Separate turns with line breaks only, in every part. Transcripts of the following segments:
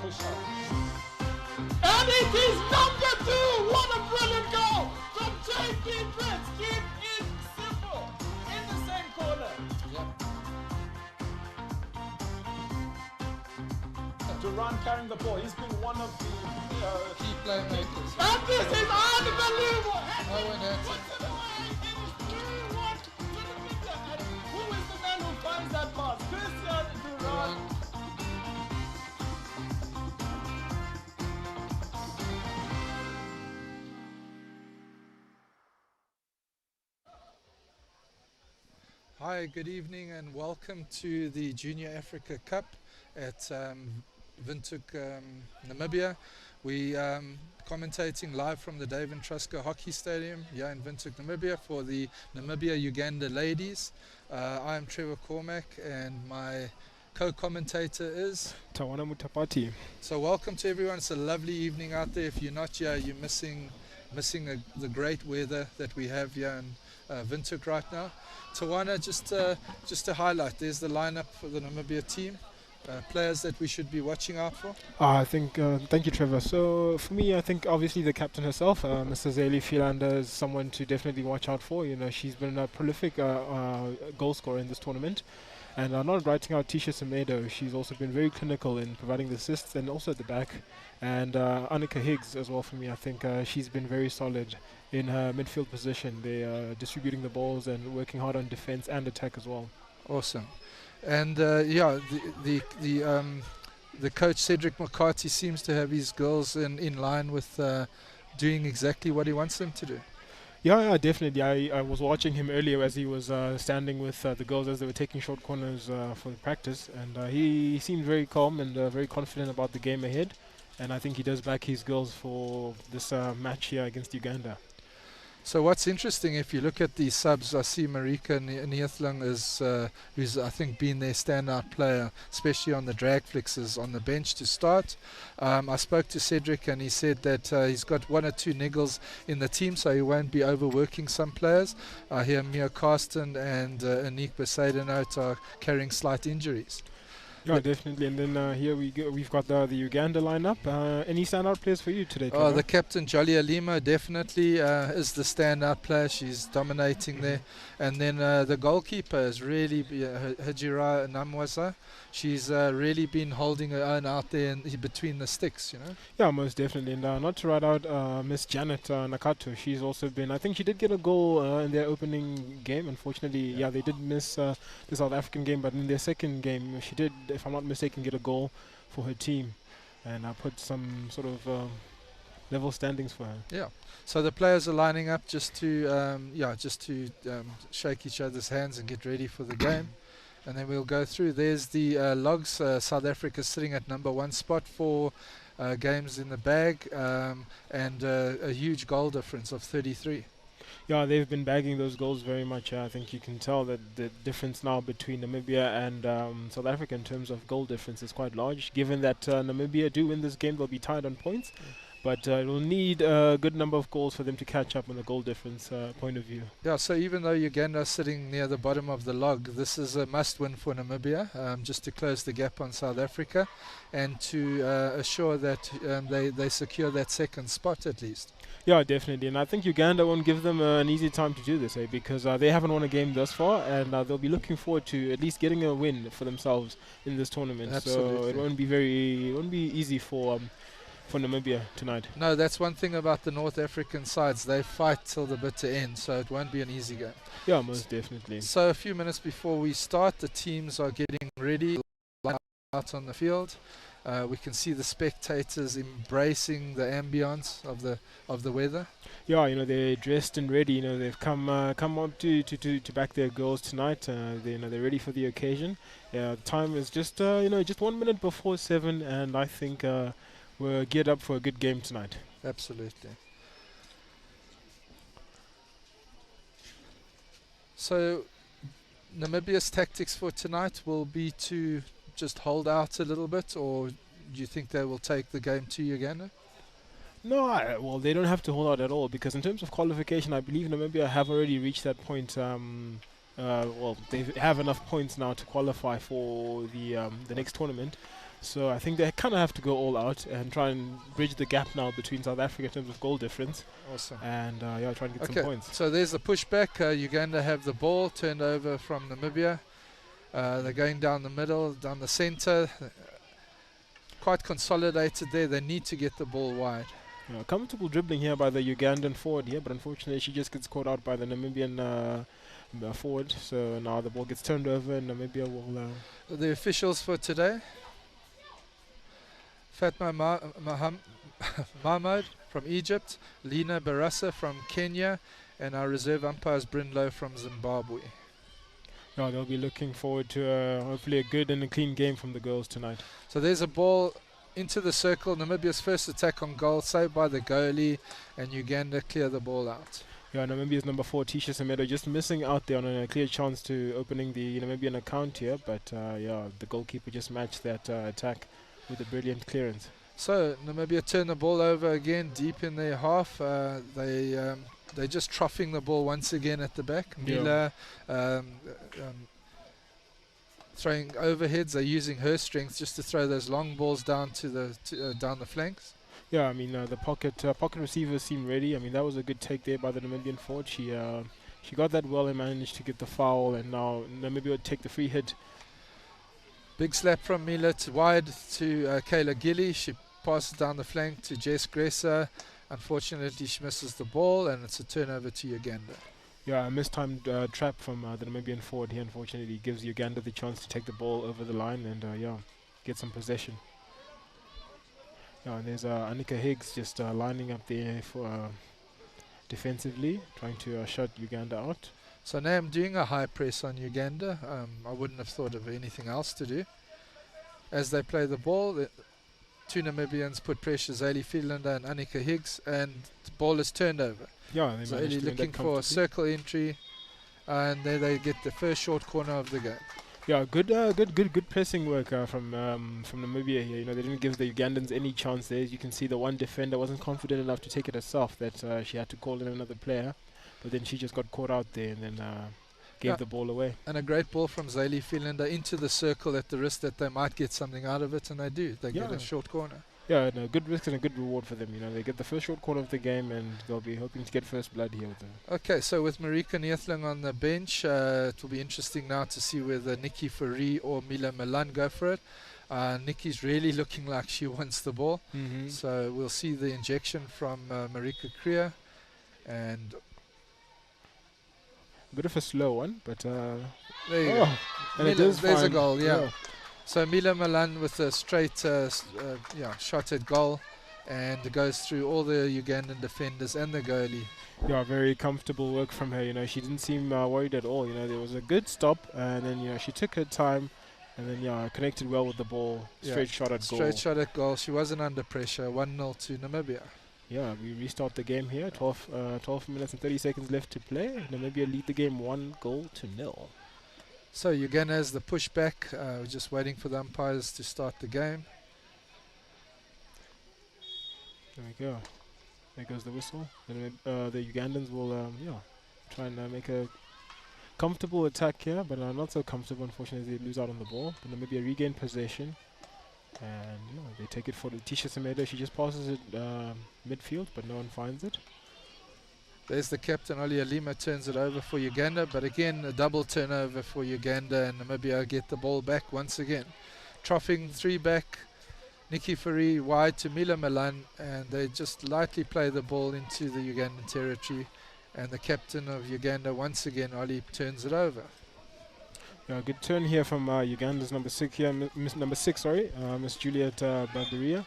push-up. And it is number 2! What a brilliant goal from JP Prince! Keep it simple in the same corner. Yep. Duran carrying the ball. He's been one of the
key playmakers.
And this is unbelievable!
No one hits it.
Puts it away. It is 2-1 to Namibia. And who is the man who finds that pass? Christian Duran.
Hi, good evening and welcome to the Junior Africa Cup at Windhoek, Namibia. We commentating live from the Dave and Trusker Hockey Stadium here in Windhoek, Namibia for the Namibia-Uganda ladies. I am Trevor Cormack and my co-commentator is
Tawana Mutapati.
So welcome to everyone. It's a lovely evening out there. If you're not here, you're missing the great weather that we have here in Windhoek right now. Tawana, just to highlight, there's the lineup for the Namibia team. Players that we should be watching out for.
I think, thank you, Trevor. So for me, I think obviously the captain herself, Mrs. Zeli Philander, is someone to definitely watch out for. You know, she's been a prolific goal scorer in this tournament. And not writing out Tisha Semedo, she's also been very clinical in providing the assists and also at the back. And Annika Higgs as well for me, I think she's been very solid in her midfield position. They're distributing the balls and working hard on defense and attack as well.
Awesome. And yeah, the coach Cedric McCarthy seems to have his girls in line with doing exactly what he wants them to do.
Yeah, definitely. I was watching him earlier as he was standing with the girls as they were taking short corners for the practice, and he seemed very calm and very confident about the game ahead. And I think he does back his girls for this match here against Uganda.
So what's interesting, if you look at the subs, I see Marika Neethling is, who's I think been their standout player, especially on the drag flicks, is on the bench to start. I spoke to Cedric and he said that he's got 1 or 2 niggles in the team, so he won't be overworking some players. I hear Mia Karsten and Anik Besaidenout are carrying slight injuries.
Yeah, definitely. And then here we've got the Uganda lineup. Any standout players for you today, Trevor?
Oh, the captain, Jolia Lima, definitely is the standout player. She's dominating there. And then the goalkeeper is really Hajira Namwaza. She's really been holding her own out there between the sticks, you know.
Yeah, most definitely. And not to write out Miss Janet Nakato. She's also been, I think she did get a goal in their opening game. Unfortunately, yeah, they did miss the South African game, but in their second game, she did, if I'm not mistaken, get a goal for her team. And I put some sort of level standings for her. Yeah.
So the players are lining up just to shake each other's hands and get ready for the game. And then we'll go through. There's the logs. South Africa sitting at number 1 spot for games in the bag, and a huge goal difference of 33.
Yeah, they've been bagging those goals very much. I think you can tell that the difference now between Namibia and South Africa in terms of goal difference is quite large. Given that Namibia do win this game, they'll be tied on points. But it will need a good number of goals for them to catch up on the goal difference point of view.
Yeah, so even though Uganda is sitting near the bottom of the log, this is a must-win for Namibia, just to close the gap on South Africa and to assure that they secure that second spot at least.
Yeah, definitely. And I think Uganda won't give them an easy time to do this, because they haven't won a game thus far, and they'll be looking forward to at least getting a win for themselves in this tournament.
Absolutely.
So it won't be easy for Namibia tonight.
No, that's one thing about the North African sides. They fight till the bitter end, so it won't be an easy game.
Yeah, most definitely.
So a few minutes before we start, the teams are getting ready out on the field. We can see the spectators embracing the ambience of the weather.
Yeah, you know, they're dressed and ready. You know, they've come on to back their goals tonight. They're ready for the occasion. Yeah, the time is just 1 minute before 7, and I think we're geared up for a good game tonight.
Absolutely. So Namibia's tactics for tonight will be to just hold out a little bit, or do you think they will take the game to Uganda?
No, well, they don't have to hold out at all, because in terms of qualification, I believe Namibia have already reached that point. Well, they have enough points now to qualify for the next tournament. So I think they kind of have to go all out and try and bridge the gap now between South Africa in terms of goal difference.
Awesome.
And yeah, try and get some points.
So there's the pushback. Uganda have the ball turned over from Namibia. They're going down the middle, down the center. Quite consolidated there. They need to get the ball wide.
Comfortable dribbling here by the Ugandan forward here, but unfortunately she just gets caught out by the Namibian forward. So now the ball gets turned over and Namibia will...
The officials for today: Fatma Mahmoud from Egypt, Lina Barasa from Kenya, and our reserve umpires Brindlow from Zimbabwe.
Yeah, they'll be looking forward to hopefully a good and a clean game from the girls tonight.
So there's a ball into the circle. Namibia's first attack on goal, saved by the goalie, and Uganda clear the ball out.
Yeah, Namibia's number 4, Tisha Semedo, just missing out there on a clear chance to opening the Namibian account here. But yeah, the goalkeeper just matched that attack with a brilliant clearance. So
Namibia turn the ball over again deep in their half. They're just troughing the ball once again at the back. Mila throwing overheads. They're using her strength just to throw those long balls down to down the flanks.
Yeah, I mean the pocket receivers seem ready. I mean that was a good take there by the Namibian forward. She got that well and managed to get the foul, and now Namibia would take the free hit.
Big slap from Mila wide to Kayla Gilly. She passes down the flank to Jess Gresser. Unfortunately, she misses the ball, and it's a turnover to Uganda.
Yeah, a mistimed trap from the Namibian forward here. Unfortunately, gives Uganda the chance to take the ball over the line and yeah, get some possession. Yeah, and there's Annika Higgs just lining up there for defensively, trying to shut Uganda out.
So now I'm doing a high press on Uganda. I wouldn't have thought of anything else to do. As they play the ball, two Namibians put pressure, Zaylee Friedlander and Annika Higgs, and the ball is turned over.
Yeah, they
Zaylee looking for a circle entry, and there they get the first short corner of the game.
Yeah, good pressing work from Namibia here. You know, they didn't give the Ugandans any chance there. As you can see, the one defender wasn't confident enough to take it herself, that she had to call in another player. But then she just got caught out there and then gave the ball away. And
a great ball from Zaylee Friedlander into the circle at the risk that they might get something out of it, and they do. They get a short corner.
Yeah, no, good risk and a good reward for them. You know, they get the first short corner of the game, and they'll be hoping to get first blood here with them.
Okay, so with Marika Neethling on the bench, it will be interesting now to see whether Nikki Fourie or Mila Milan go for it. Nikki's really looking like she wants the ball. So we'll see the injection from Marika Kriya, and
a bit of a slow one, but
there you go.
And there's
a goal, yeah. So Mila Milan with a straight shot at goal, and it goes through all the Ugandan defenders and the goalie.
Yeah, very comfortable work from her. You know, she didn't seem worried at all. You know, there was a good stop, and then she took her time, and then connected well with the ball. Straight shot at goal.
Straight shot at goal. She wasn't under pressure. 1-0 to Namibia.
Yeah, we restart the game here. 12 minutes and 30 seconds left to play. Namibia lead the game 1-0.
So Uganda has the pushback. We're just waiting for the umpires to start the game.
There we go. There goes the whistle. And the Ugandans will try and make a comfortable attack here, but not so comfortable. Unfortunately, they lose out on the ball. But Namibia regain possession. And they take it for the Tisha Semedo. She just passes it midfield, but no one finds it.
There's the captain, Olia Lima, turns it over for Uganda, but again a double turnover for Uganda, and Namibia get the ball back once again. Troughing 3 back, Nikki Fourie wide to Mila Milan, and they just lightly play the ball into the Ugandan territory, and the captain of Uganda once again, Oli, turns it over.
Yeah, good turn here from Uganda's number 6 here, Miss Juliet Barberia.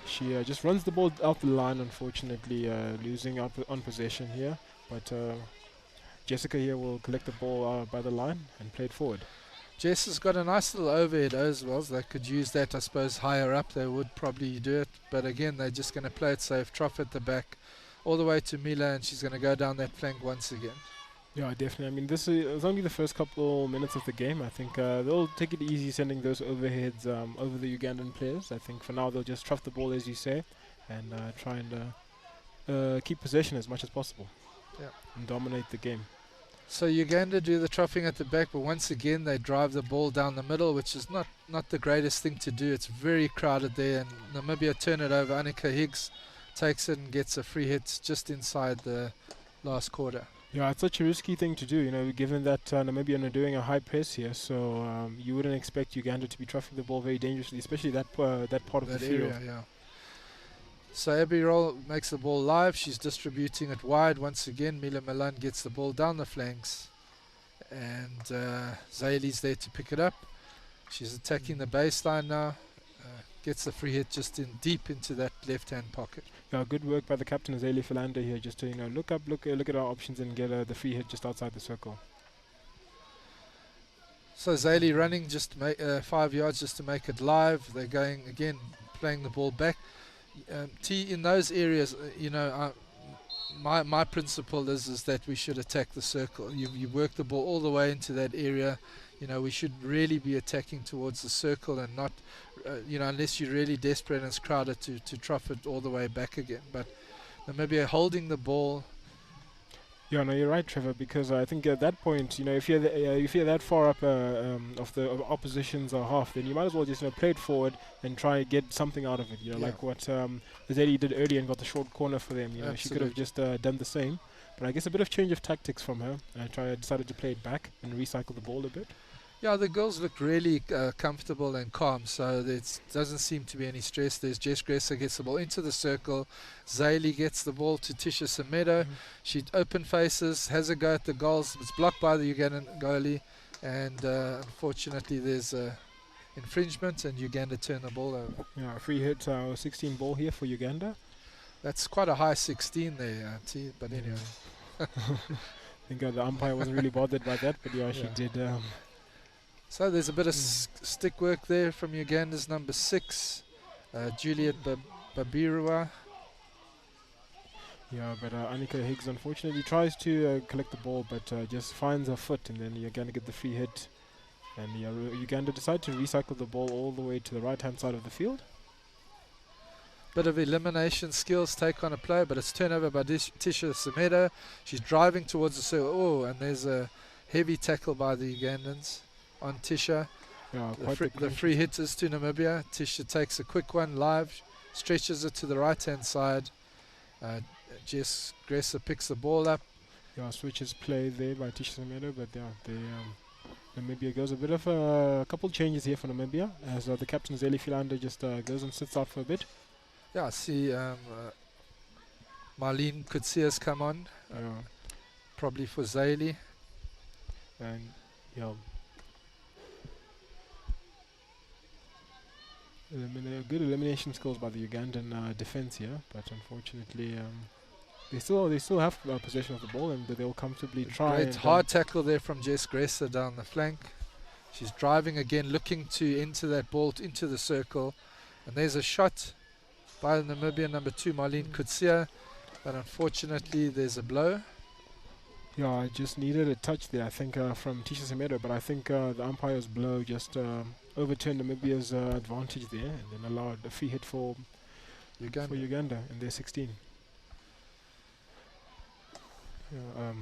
She just runs the ball out the line, unfortunately losing out on possession here. But Jessica here will collect the ball by the line and play it forward.
Jess has got a nice little overhead as well. So they could use that, I suppose, higher up. They would probably do it. But again, they're just going to play it safe, trough at the back, all the way to Mila, and she's going to go down that flank once again.
Yeah, definitely. I mean, this is only the first couple minutes of the game. I think they'll take it easy sending those overheads over the Ugandan players. I think for now they'll just trough the ball, as you say, and try and keep possession as much as possible and dominate the game.
So Uganda do the troughing at the back, but once again they drive the ball down the middle, which is not the greatest thing to do. It's very crowded there, and Namibia turn it over. Annika Higgs takes it and gets a free hit just inside the last quarter.
Yeah, it's such a risky thing to do, you know, given that Namibia are doing a high press here, so you wouldn't expect Uganda to be troughing the ball very dangerously, especially that part of the field.
Area, yeah. So Abby Roll makes the ball live. She's distributing it wide. Once again, Mila Milan gets the ball down the flanks. And Zayli's there to pick it up. She's attacking the baseline now. Gets the free hit just deep into that left-hand pocket.
Yeah, good work by the captain, Azali Philander here, just to, you know, look at our options and get the free hit just outside the circle.
So Zayli running just 5 yards just to make it live. They're going again, playing the ball back. In those areas, you know, my principle is that we should attack the circle. You work the ball all the way into that area. You know, we should really be attacking towards the circle and not, you know, unless you're really desperate and it's crowded to trough it all the way back again. But Namibia holding the ball.
Yeah, no, you're right, Trevor, because I think at that point, you know, if you're that far up of the opposition's half, then you might as well just, you know, play it forward and try and get something out of it. You know, like what Azali did earlier and got the short corner for them. You know, she could have just done the same. But I guess a bit of change of tactics from her. Decided to play it back and recycle the ball a bit.
Yeah, the girls look really comfortable and calm, so there doesn't seem to be any stress. There's Jess Gresser gets the ball into the circle. Zayli gets the ball to Tisha Semedo. She open faces, has a go at the goals. It's blocked by the Ugandan goalie, and unfortunately there's infringement, and Uganda turn the ball over.
Yeah, free hit, 16 ball here for Uganda.
That's quite a high 16 there, T, but anyway.
I think the umpire wasn't really bothered by that, but yeah, she did.
So there's a bit of stick work there from Uganda's number 6, Juliet Babirua.
Yeah, but Annika Higgs unfortunately tries to collect the ball, but just finds her foot, and then Uganda get the free hit. And Uganda decide to recycle the ball all the way to the right-hand side of the field.
Bit of elimination skills take on a play, but it's turnover by Tisha Semedo. She's driving towards the circle. Oh, and there's a heavy tackle by the Ugandans on Tisha.
Yeah,
the free hit is to Namibia. Tisha takes a quick one live, stretches it to the right-hand side. Jess Gresser picks the ball up.
Yeah, switches play there by Tisha Semedo, but Namibia goes a bit of a couple changes here for Namibia, as the captain Zeli Philander just goes and sits out for a bit.
Yeah, I see Marlene Kutsia's come on, probably for Zayli.
And yeah, good elimination skills by the Ugandan defense here, but unfortunately they still have possession of the ball, and they'll comfortably try.
Great hard tackle there from Jess Gresser down the flank. She's driving again, looking to enter that ball into the circle, and there's a shot by Namibia number 2 Marlene Kutsia, but unfortunately there's a blow.
Yeah, I just needed a touch there, I think, from Tisha Semedo, but I think the umpire's blow just overturned Namibia's advantage there, and then allowed a free hit for Uganda in their 16. Yeah,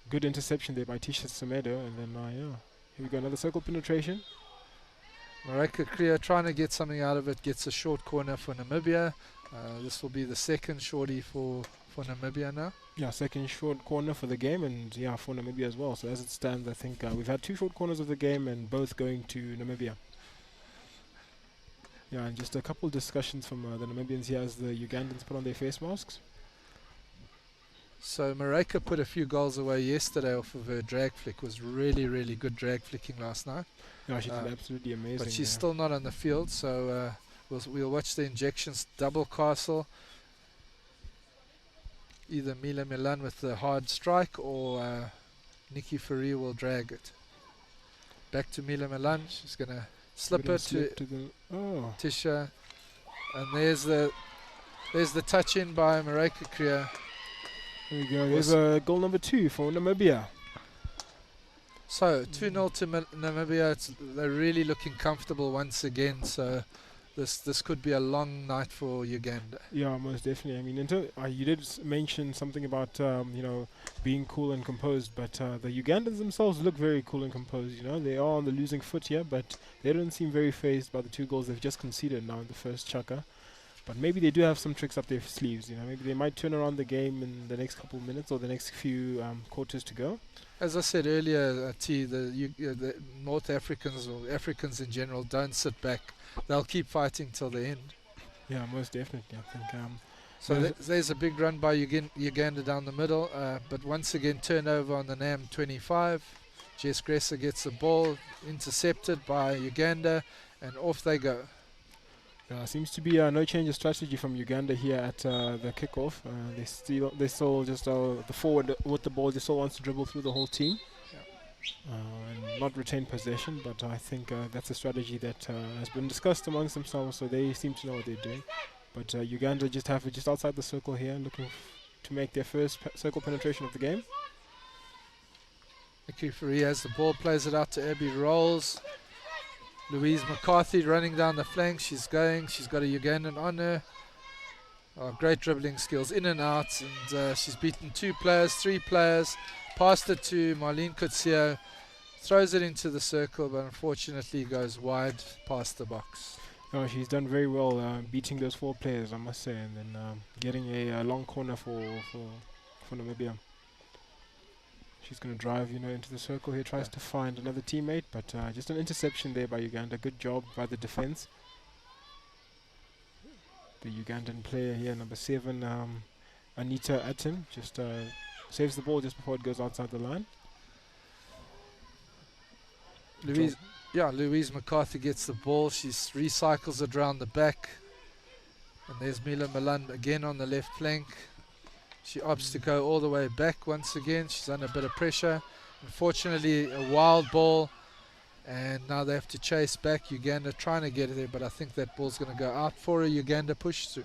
good interception there by Tisha Semedo, and then here we go, another circle penetration.
Mareka Kriya trying to get something out of it, gets a short corner for Namibia. This will be the second shorty for Namibia now.
Yeah, second short corner for the game, and for Namibia as well. So as it stands, I think we've had 2 short corners of the game, and both going to Namibia. Yeah, and just a couple discussions from the Namibians here as the Ugandans put on their face masks.
So Mareka put a few goals away yesterday off of her drag flick. Was really, really good drag flicking last night.
Yeah, she did absolutely amazing.
But she's still not on the field, so we'll watch the injections. Double castle. Either Mila Milan with the hard strike, or Nikki Fourie will drag it. Back to Mila Milan. She's going to slip it to Tisha. And there's the touch in by Mareka Kriya.
There we go. There's goal number 2 for Namibia.
So 2-0 to Namibia. They're really looking comfortable once again. So this could be a long night for Uganda.
Yeah, most definitely. I mean, you did mention something about being cool and composed, but the Ugandans themselves look very cool and composed. You know, they are on the losing foot here, but they don't seem very phased by the 2 goals they've just conceded now in the first chukka. But maybe they do have some tricks up their sleeves. You know, maybe they might turn around the game in the next couple of minutes or the next few quarters to go.
As I said earlier, the North Africans or Africans in general don't sit back. They'll keep fighting till the end.
Yeah, most definitely. I think.
So there's a big run by Uganda down the middle, but once again turnover on the NAM 25. Jess Gresser gets the ball intercepted by Uganda, and off they go.
Seems to be no change of strategy from Uganda here at the kickoff. They still just the forward with the ball just still wants to dribble through the whole team. And not retain possession, but I think that's a strategy that has been discussed amongst themselves, so they seem to know what they're doing. But Uganda just outside the circle here, looking to make their first circle penetration of the game.
Nikki Fourie has the ball, plays it out to Abby Rolls. Louise McCarthy running down the flank. She's got a Ugandan on her. Great dribbling skills, in and out, and she's beaten 3 players. Passed it to Marlene Kutsia, throws it into the circle, but unfortunately goes wide past the box.
Oh, she's done very well beating those 4 players, I must say, and then getting a long corner for Namibia. She's going to drive, into the circle here, tries to find another teammate, but just an interception there by Uganda. Good job by the defense. The Ugandan player here, number 7, Anita Atim, just saves the ball just before it goes outside the line.
Louise McCarthy gets the ball. She recycles it around the back. And there's Mila Milan again on the left flank. She opts to go all the way back once again. She's under a bit of pressure. Unfortunately, a wild ball. And now they have to chase back. Uganda trying to get it there, but I think that ball's going to go out for a Uganda push through.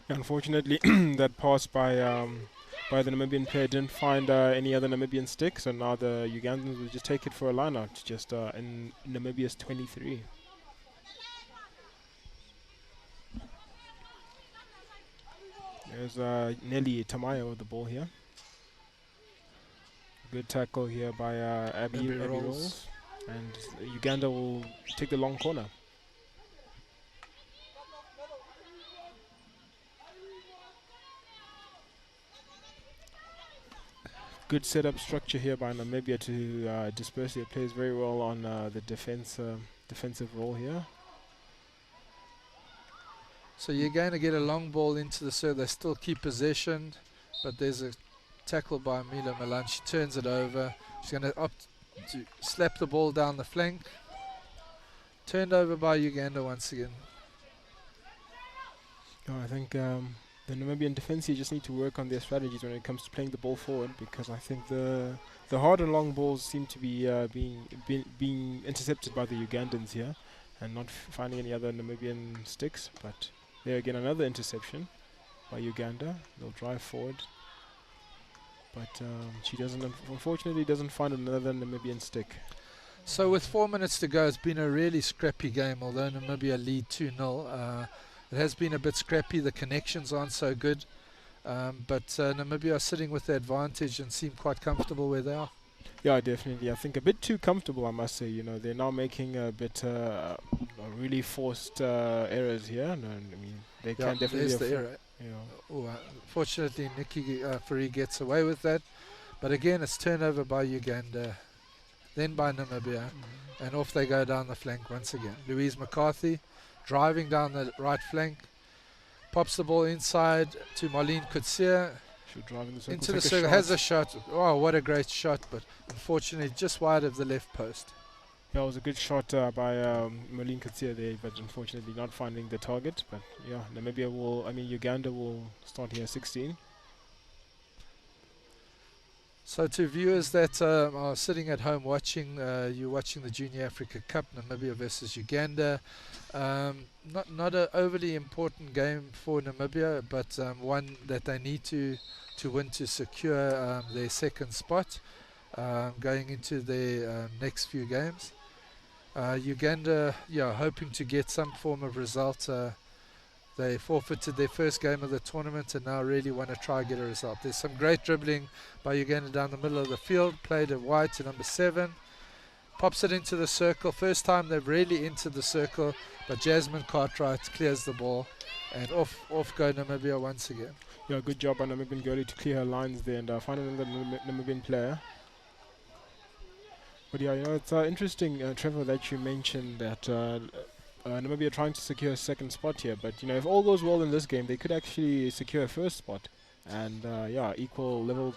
Unfortunately, that pass by the Namibian player didn't find any other Namibian stick, so now the Ugandans will just take it for a line-out, just in Namibia's 23. There's Nelly Tamaya with the ball here. Good tackle here by Abby Rolls. And Uganda will take the long corner. Good setup structure here by Namibia to disperse their players very well on the defensive role here.
So you're going to get a long ball into the circle. They still keep possession, but there's a tackle by Mila Milan. She turns it over. She's going to opt to slap the ball down the flank. Turned over by Uganda once again.
I think the Namibian defense here just need to work on their strategies when it comes to playing the ball forward, because I think the hard and long balls seem to be being intercepted by the Ugandans here and not finding any other Namibian sticks. But there again, another interception by Uganda. They'll drive forward, but she unfortunately doesn't find another Namibian stick.
So with 4 minutes to go, it's been a really scrappy game, although Namibia lead 2-0. It has been a bit scrappy. The connections aren't so good, but Namibia are sitting with the advantage and seem quite comfortable where they are.
Yeah, definitely. I think a bit too comfortable, I must say. They're now making a bit really forced errors here. No, I mean, they can definitely.
There's the error. Fortunately, Nikki Fourie gets away with that, but again, it's turnover by Uganda, then by Namibia, and off they go down the flank once again. Louise McCarthy driving down the right flank, pops the ball inside to Marlene Kutsia. Into the circle, has a shot. Oh, what a great shot, but unfortunately just wide of the left post.
Yeah, it was a good shot by Marlene Kutsia there, but unfortunately not finding the target. But yeah, Uganda will start here 16. So
to viewers that are sitting at home watching, you're watching the Junior Africa Cup, Namibia versus Uganda. Not an overly important game for Namibia, but one that they need to win to secure their second spot going into their next few games. Uganda, hoping to get some form of result. They forfeited their first game of the tournament and now really want to try get a result. There's some great dribbling by Uganda down the middle of the field. Played it wide to number 7. Pops it into the circle. First time they've really entered the circle, but Jasmine Cartwright clears the ball. And off go Namibia once again.
Yeah, good job by Namibian goalie to clear her lines there and find another Namibian player. But yeah, it's interesting, Trevor, that you mentioned that Namibia trying to secure a second spot here. But if all goes well in this game, they could actually secure a first spot, and equal level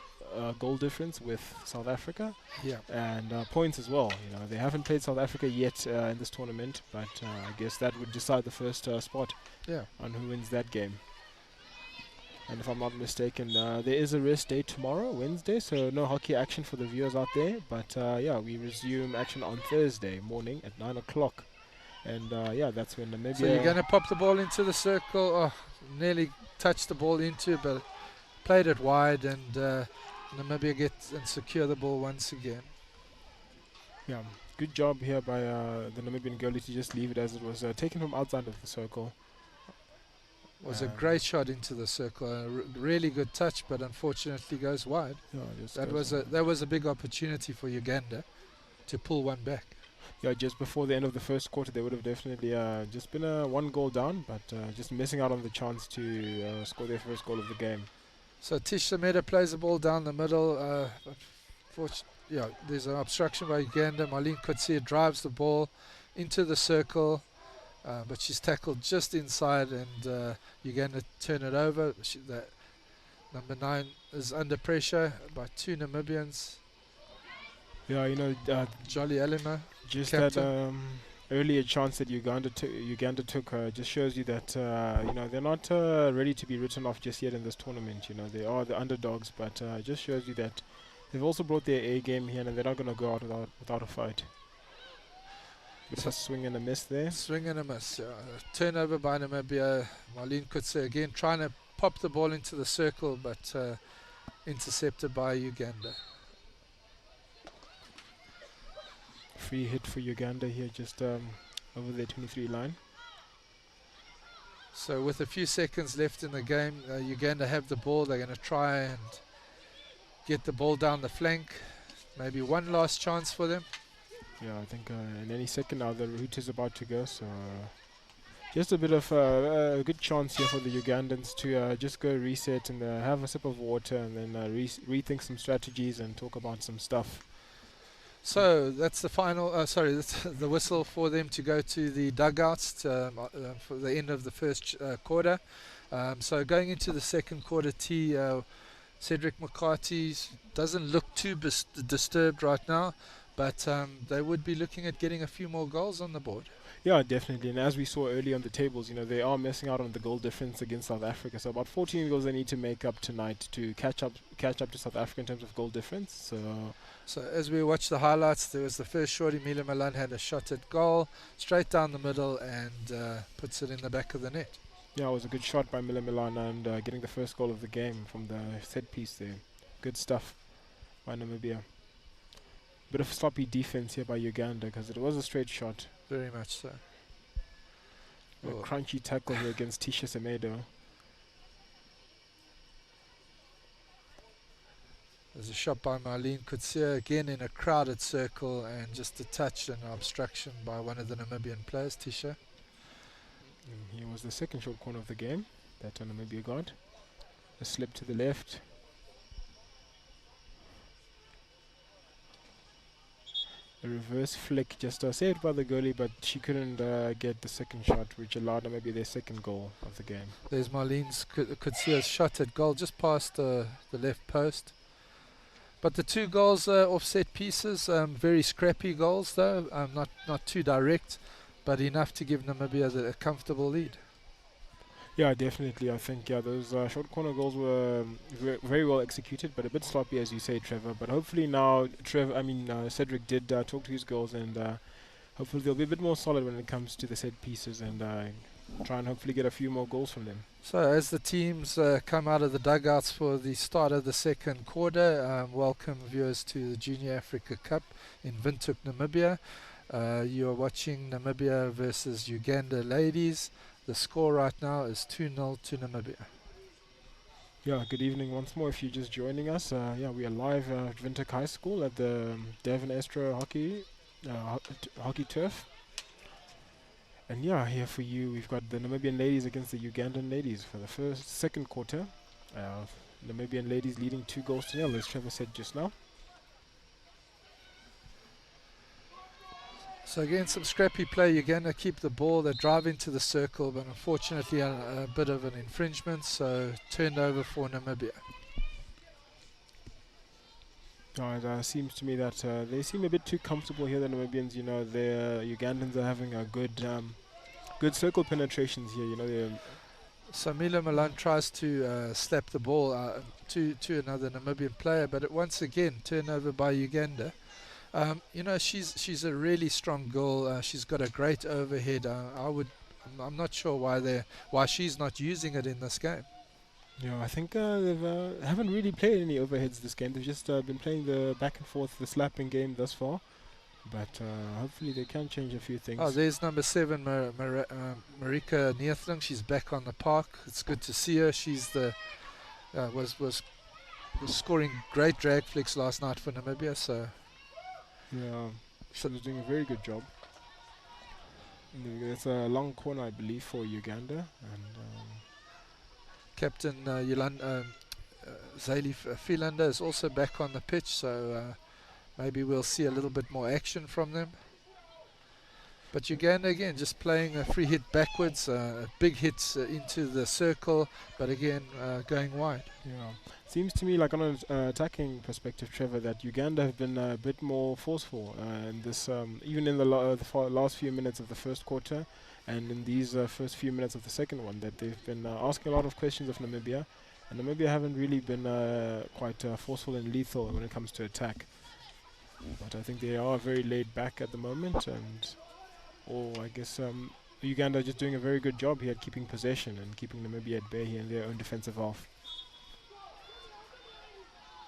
goal difference with South Africa.
Yeah.
And points as well. They haven't played South Africa yet in this tournament, but I guess that would decide the first spot.
Yeah.
On who wins that game. And if I'm not mistaken, there is a rest day tomorrow, Wednesday, so no hockey action for the viewers out there. But we resume action on Thursday morning at 9 o'clock. And that's when Namibia...
So you're going to pop the ball into the circle. Oh, nearly touched the ball into, but played it wide, and Namibia gets and secure the ball once again.
Yeah, good job here by the Namibian goalie to just leave it as it was, taken from outside of the circle.
Was a great shot into the circle, a really good touch, but unfortunately goes wide.
Yeah,
that was a big opportunity for Uganda to pull one back.
Yeah, just before the end of the first quarter, they would have definitely just been one goal down, but just missing out on the chance to score their first goal of the game.
So Tish Sameda plays the ball down the middle. There's an obstruction by Uganda. Marlene Kutsia drives the ball into the circle. But she's tackled just inside, and Uganda turn it over. Number 9 is under pressure by 2 Namibians.
Yeah,
Jolly Elima,
just
captain.
that earlier chance that Uganda took just shows you that they're not ready to be written off just yet in this tournament. They are the underdogs, but just shows you that they've also brought their A game here, and they're not going to go out without a fight. It's a swing and a miss there.
Swing and a miss. Turnover by Namibia. Marlene Kutse again trying to pop the ball into the circle, but intercepted by Uganda.
Free hit for Uganda here, just over their 23 line.
So with a few seconds left in the game, Uganda have the ball. They're going to try and get the ball down the flank. Maybe one last chance for them.
Yeah, I think in any second now the route is about to go, so just a bit of a good chance here for the Ugandans to just go reset and have a sip of water, and then rethink some strategies and talk about some stuff.
So that's the final, that's the whistle for them to go to the dugouts for the end of the first quarter. So going into the second quarter, Cedric McCarthy doesn't look too disturbed right now. But they would be looking at getting a few more goals on the board.
Yeah, definitely. And as we saw early on the tables, they are missing out on the goal difference against South Africa. So about 14 goals they need to make up tonight to catch up to South Africa in terms of goal difference.
So as we watch the highlights, there was the first shot. Emilia Milan had a shot at goal, straight down the middle, and puts it in the back of the net.
Yeah, it was a good shot by Emilia Milan, and getting the first goal of the game from the set piece there. Good stuff by Namibia. Bit of sloppy defense here by Uganda, because it was a straight shot.
Very much so.
A crunchy tackle here against Tisha Semedo.
There's a shot by Marlene Kutsia, again in a crowded circle, and just a touch and obstruction by one of the Namibian players, Tisha.
And here was the second short corner of the game that Namibia got. A slip to the left. A reverse flick, just saved by the goalie, but she couldn't get the second shot, which allowed maybe their second goal of the game.
There's Marlene Kutsia's shot at goal, just past the left post. But the 2 goals off set pieces, very scrappy goals though, not too direct, but enough to give Namibia a comfortable lead.
Yeah, definitely. I think those short corner goals were very well executed, but a bit sloppy, as you say, Trevor. But hopefully now, Cedric did talk to his goals, and hopefully they'll be a bit more solid when it comes to the set pieces, and try and hopefully get a few more goals from them.
So as the teams come out of the dugouts for the start of the second quarter, welcome viewers to the Junior Africa Cup in Windhoek, Namibia. You are watching Namibia versus Uganda ladies. The score right now is 2-0 to Namibia.
Yeah, good evening once more if you're just joining us. Yeah, we are live at Windhoek High School at the Devon Astro hockey turf. And yeah, here for you, we've got the Namibian ladies against the Ugandan ladies for the second quarter. Namibian ladies leading 2-0, as Trevor said just now.
So again, some scrappy play. Uganda keep the ball. They drive into the circle, but unfortunately a bit of an infringement, so turned over for Namibia.
It seems to me that they seem a bit too comfortable here, the Namibians. You know, the Ugandans are having a good circle penetrations here. You know,
so Mila Milan tries to slap the ball to another Namibian player, but once again turnover by Uganda. You know, she's a really strong girl. She's got a great overhead. I'm not sure why she's not using it in this game.
Yeah, I think they haven't really played any overheads this game. They've just been playing the back and forth, the slapping game thus far. But hopefully they can change a few things.
Oh, there's number 7, Marika Neerthling. She's back on the park. It's good to see her. She's the was scoring great drag flicks last night for Namibia. So
yeah, she was doing a very good job. It's a long corner, I believe, for Uganda. And
Captain Zayli Philander is also back on the pitch, so maybe we'll see a little bit more action from them. But Uganda again just playing a free hit backwards, big hits into the circle, but again going wide.
Yeah, seems to me like on an attacking perspective, Trevor, that Uganda have been a bit more forceful in this, even in the last few minutes of the first quarter, and in these first few minutes of the second one, that they've been asking a lot of questions of Namibia, and Namibia haven't really been quite forceful and lethal when it comes to attack. But I think they are very laid back at the moment, and I guess Uganda just doing a very good job here at keeping possession and keeping Namibia at bay here in their own defensive half.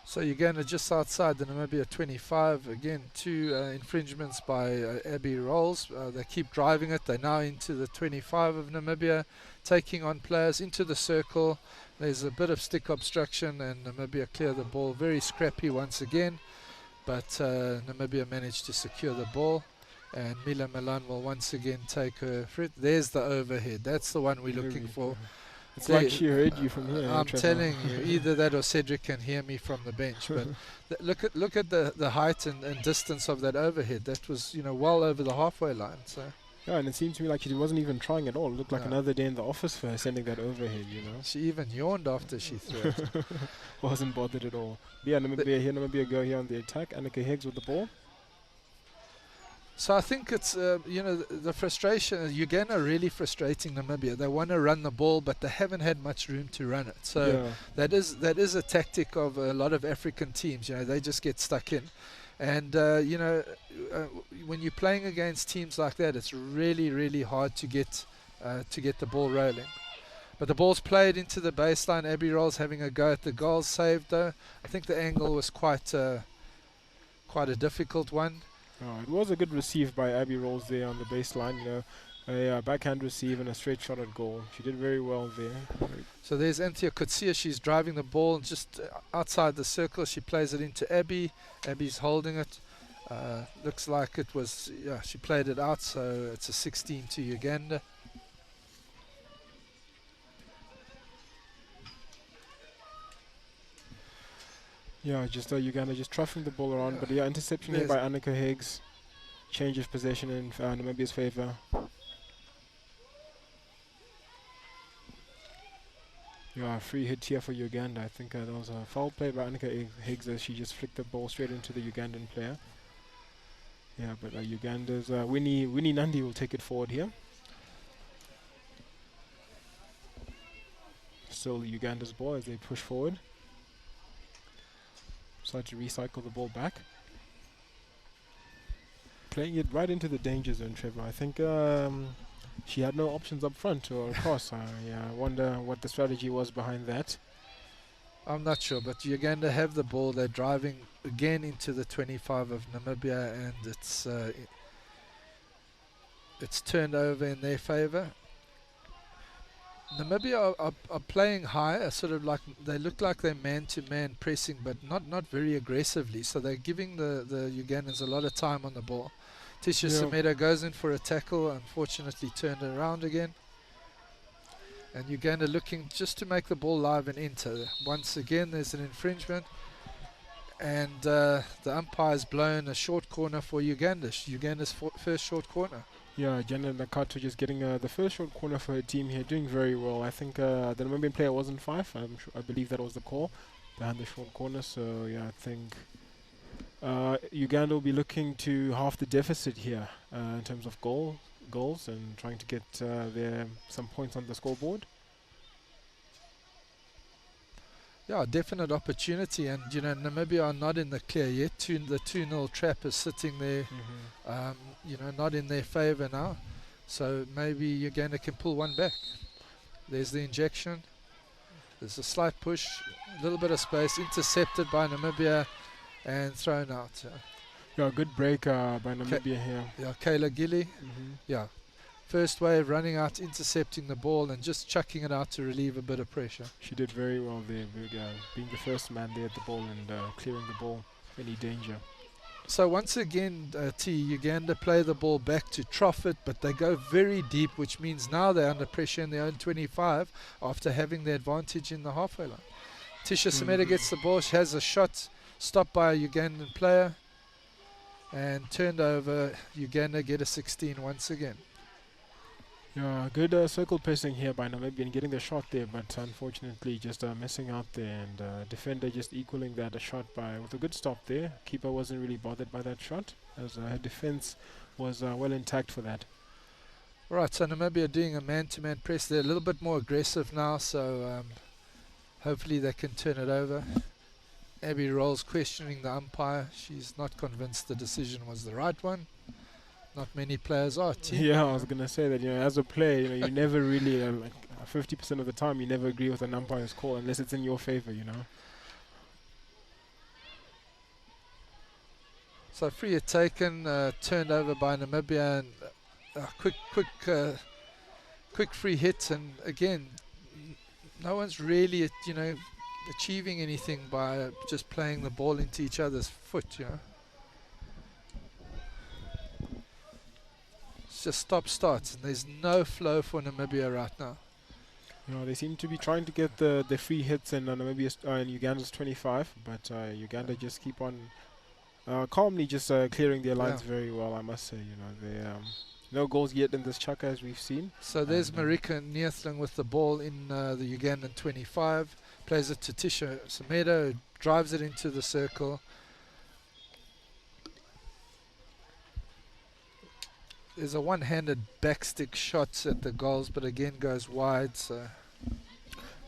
So Uganda just outside the Namibia 25. Again, 2 infringements by Abby Rolls. They keep driving it. They're now into the 25 of Namibia, taking on players into the circle. There's a bit of stick obstruction, and Namibia clear the ball. Very scrappy once again, but Namibia managed to secure the ball. And Mila Milan will once again take her fruit. There's the overhead. That's the one we're looking for.
It's like she heard you from here.
I'm telling you, either that or Cedric can hear me from the bench. But look at the height and distance of that overhead. That was, you know, well over the halfway line. So
yeah, and it seemed to me like she wasn't even trying at all. It looked like another day in the office for her sending that overhead. You know,
she even yawned after she threw it.
Wasn't bothered at all. But yeah, Namibia go here on the attack. Annika Higgs with the ball.
So I think it's, you know, the frustration, Uganda are really frustrating Namibia. They want to run the ball, but they haven't had much room to run it. So that is a tactic of a lot of African teams. You know, they just get stuck in. And, you know, when you're playing against teams like that, it's really, really hard to get the ball rolling. But the ball's played into the baseline. Abby Rolls having a go at the goal, saved though. I think the angle was quite a difficult one.
Oh, it was a good receive by Abby Rolls there on the baseline. You know, a backhand receive and a straight shot at goal. She did very well there.
So there's Anthea Kutsia. She's driving the ball just outside the circle. She plays it into Abby. Abby's holding it. Looks like it was, she played it out, so it's a 16 to Uganda.
Yeah, just Uganda just troughing the ball around, but yeah, interception here by Annika Higgs. Change of possession in Namibia's favour. Yeah, free hit here for Uganda. I think that was a foul play by Annika Higgs as she just flicked the ball straight into the Ugandan player. Yeah, but Uganda's Winnie Nandi will take it forward here. Still Uganda's ball as they push forward. Start to recycle the ball back. Playing it right into the danger zone, Trevor. I think she had no options up front or across. I wonder what the strategy was behind that.
I'm not sure, but Uganda have the ball. They're driving again into the 25 of Namibia, and it's it's turned over in their favour. Namibia are playing high, sort of like they look like they're man-to-man pressing, but not very aggressively. So they're giving the Ugandans a lot of time on the ball. Tisha Semedo goes in for a tackle, unfortunately turned around again. And Uganda looking just to make the ball live and enter. Once again, there's an infringement. And the umpire's blown a short corner for Uganda. Uganda's first short corner.
Yeah, Jenna Nakato just getting the first short corner for her team here, doing very well. I think the Namibian player wasn't 5. I believe that was the call behind the short corner. So yeah, I think Uganda will be looking to half the deficit here in terms of goals and trying to get some points on the scoreboard.
Yeah, definite opportunity, and Namibia are not in the clear yet. The 2-0 trap is sitting there, not in their favour now. So maybe Uganda can pull one back. There's the injection. There's a slight push, a little bit of space, intercepted by Namibia, and thrown out.
Yeah, good break by Namibia here.
Yeah, Kayla Gilly. Yeah. First wave running out, intercepting the ball and just chucking it out to relieve a bit of pressure.
She did very well there, being the first man there at the ball and clearing the ball, any danger.
So once again, Uganda play the ball back to Trofford, but they go very deep, which means now they're under pressure in their own 25 after having the advantage in the halfway line. Tisha Semedo gets the ball, she has a shot stopped by a Ugandan player and turned over. Uganda get a 16 once again.
Yeah, good circle pressing here by Namibia and getting the shot there, but unfortunately just missing out there, and defender just equaling that shot with a good stop there. Keeper wasn't really bothered by that shot, as her defense was well intact for that.
Right, so Namibia doing a man-to-man press. They're a little bit more aggressive now, so hopefully they can turn it over. Abby Rolls questioning the umpire. She's not convinced the decision was the right one. Not many players are.
Yeah, I was going to say that, as a player, you never really, 50% of the time, you never agree with an umpire's call unless it's in your favor,
So free hit taken, turned over by Namibia, and quick free hit, and again, no one's really, achieving anything by just playing the ball into each other's foot, Just stop starts, and there's no flow for Namibia right now.
They seem to be trying to get the free hits in Namibia's in Uganda's 25, but Uganda just keep on calmly just clearing their lines very well, I must say. They no goals yet in this chaka, as we've seen.
So there's Marika Neethling with the ball in the Ugandan 25, plays it to Tisha Semedo, drives it into the circle. There's a one-handed backstick shot at the goals, but again goes wide. So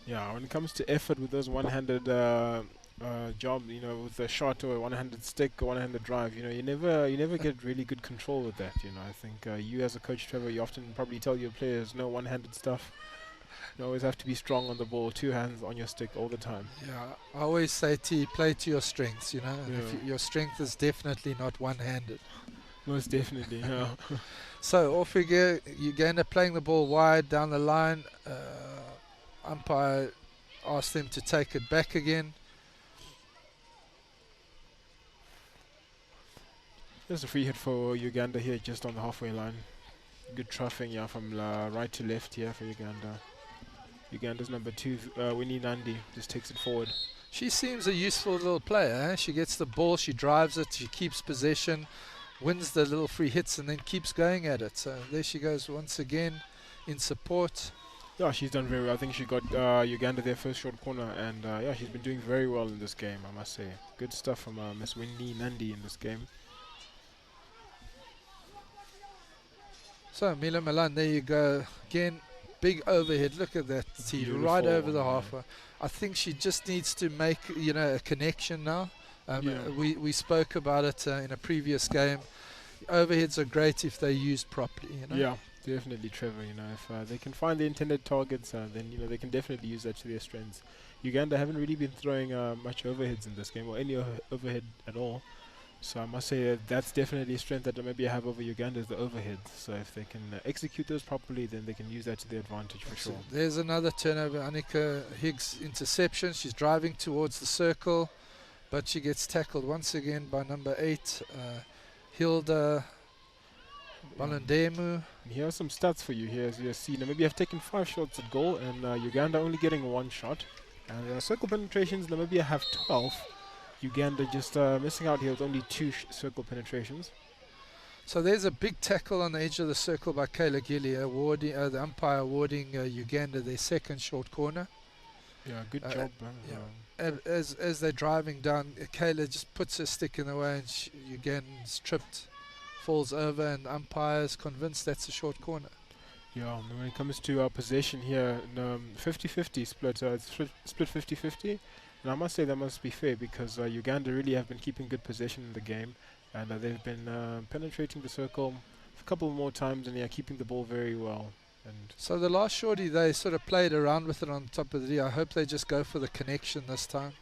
yeah, when it comes to effort with those one-handed job, with a shot or a one-handed stick or one-handed drive, you never get really good control with that. I think you as a coach, Trevor, you often probably tell your players no one-handed stuff. You always have to be strong on the ball, 2 hands on your stick all the time.
Yeah, I always say play to your strengths. If your strength is definitely not one-handed.
Most definitely, yeah.
So off we go. Uganda playing the ball wide down the line. Umpire asked them to take it back again.
There's a free hit for Uganda here, just on the halfway line. Good troughing, from right to left here for Uganda. Uganda's number 2, Winnie Nandi, just takes it forward.
She seems a useful little player. She gets the ball, she drives it, she keeps possession, wins the little free hits, and then keeps going at it. So there she goes once again in support.
Yeah, she's done very well. I think she got Uganda their first short corner, and she's been doing very well in this game, I must say. Good stuff from Miss Winnie Nandi in this game.
So Mila Milan, there you go again. Big overhead. Look at that, right over the halfway. I think she just needs to make a connection now. We spoke about it in a previous game. Overheads are great if they're used properly.
Yeah, definitely, Trevor. If they can find the intended targets, then they can definitely use that to their strengths. Uganda haven't really been throwing much overheads in this game, or any overhead at all. So I must say that that's definitely a strength that Namibia have over Uganda, is the overheads. So if they can execute those properly, then they can use that to their advantage for sure.
There's another turnover. Annika Higgs interception. She's driving towards the circle, but she gets tackled once again by number 8, Hilda Balundemu.
And here are some stats for you here. As you see, Namibia have taken 5 shots at goal, and Uganda only getting 1 shot. And circle penetrations, Namibia have 12. Uganda just missing out here with only 2 circle penetrations.
So there's a big tackle on the edge of the circle by Kayla Gilly, awarding, the umpire awarding Uganda their second short corner.
Yeah, good job.
As they're driving down, Kayla just puts her stick in the way, and Uganda's tripped, falls over, and the umpire's convinced that's a short corner.
Yeah, and when it comes to possession here, 50-50 split. It's split 50-50. And I must say that must be fair, because Uganda really have been keeping good possession in the game, and they've been penetrating the circle a couple more times, and keeping the ball very well. And
so the last shorty, they sort of played around with it on top of the D. I hope they just go for the connection this time.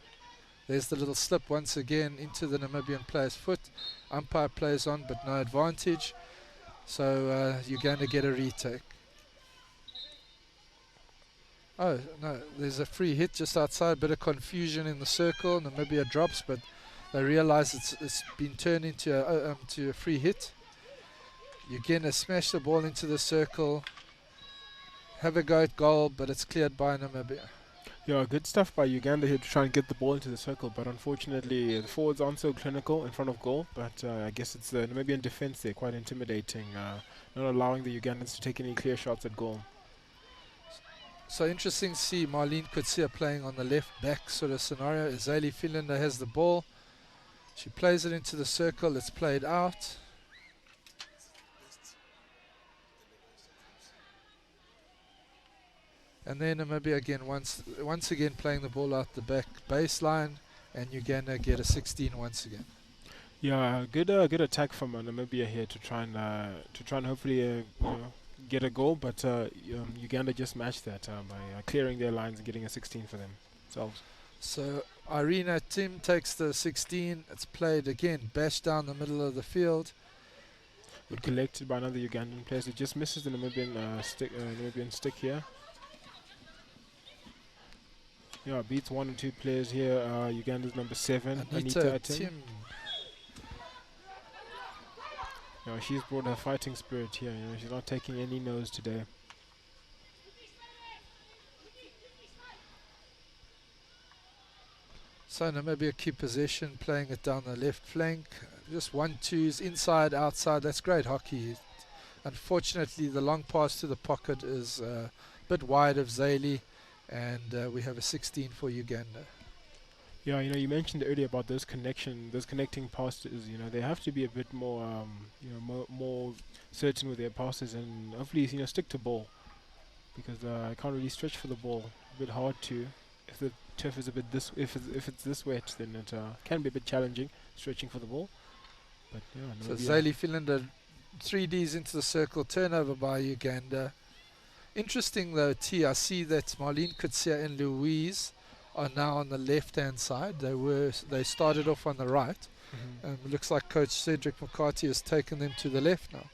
There's the little slip once again into the Namibian player's foot. Umpire plays on, but no advantage. So Uganda get a retake. Oh, no, there's a free hit just outside. Bit of confusion in the circle. Namibia drops, but they realize it's been turned into a free hit. Uganda smash the ball into the circle. Have a go at goal, but it's cleared by Namibia.
Yeah, good stuff by Uganda here to try and get the ball into the circle, but unfortunately the forwards aren't so clinical in front of goal. But I guess it's the Namibian defense there, quite intimidating, not allowing the Ugandans to take any clear shots at goal.
So interesting to see Marlene Kutsia playing on the left back sort of scenario. Azali Finlander has the ball. She plays it into the circle. It's played out. And then Namibia again, once again playing the ball out the back baseline, and Uganda get a 16 once again.
Yeah, good attack from Namibia here to try and hopefully get a goal, but Uganda just matched that by clearing their lines and getting a 16 for themselves.
So Irina Tim takes the 16. It's played again, bashed down the middle of the field.
But collected by another Ugandan player. It just misses the Namibian stick here. Yeah, beats 1 and 2 players here. Uganda's number 7, Anita Tim. Yeah, she's brought her fighting spirit here. She's not taking any no's today.
So Namibia keep possession, playing it down the left flank. Just 1-2s, inside, outside. That's great hockey. Unfortunately, the long pass to the pocket is a bit wide of Zayli, and we have a 16 for Uganda.
Yeah, you mentioned earlier about those connecting passes. They have to be a bit more, more certain with their passes, and hopefully, stick to ball, because I can't really stretch for the ball. A bit hard to. If the turf is a bit if it's this wet, then it can be a bit challenging stretching for the ball. But
so Zayli Finlander, 3Ds into the circle, turnover by Uganda. Interesting though, I see that Marlene Kutsia and Louise are now on the left-hand side. They started off on the right. It looks like Coach Cedric McCarthy has taken them to the left now.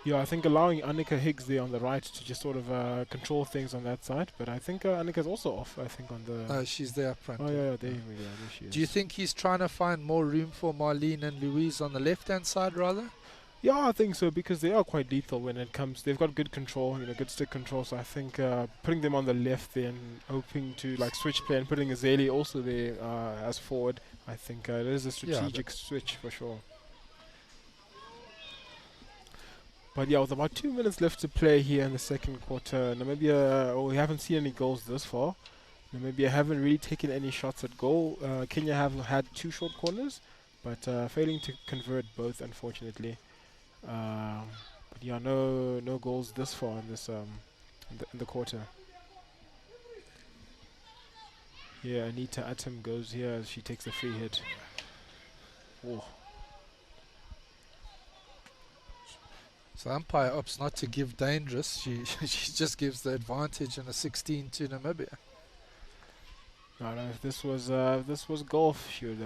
Yeah, I think allowing Annika Higgs there on the right to just sort of control things on that side. But I think Annika's also off, I think, on the...
Oh, she's there up front.
Oh, yeah, there she is.
Do you think he's trying to find more room for Marlene and Louise on the left-hand side, rather?
Yeah, I think so, because they are quite lethal when it comes. They've got good control, good stick control. So I think putting them on the left there and hoping to switch play and putting Azali also there as forward, I think it is a strategic switch for sure. But yeah, with about 2 minutes left to play here in the second quarter, Namibia, we haven't seen any goals this far. Namibia haven't really taken any shots at goal. Kenya have had 2 short corners, but failing to convert both, unfortunately. But yeah, no goals this far in this in the quarter. Yeah, Anita Atom goes here as she takes a free hit. Oh.
So umpire opts not to give dangerous. She just gives the advantage and a 16 to Namibia.
No, if this was golf, she would,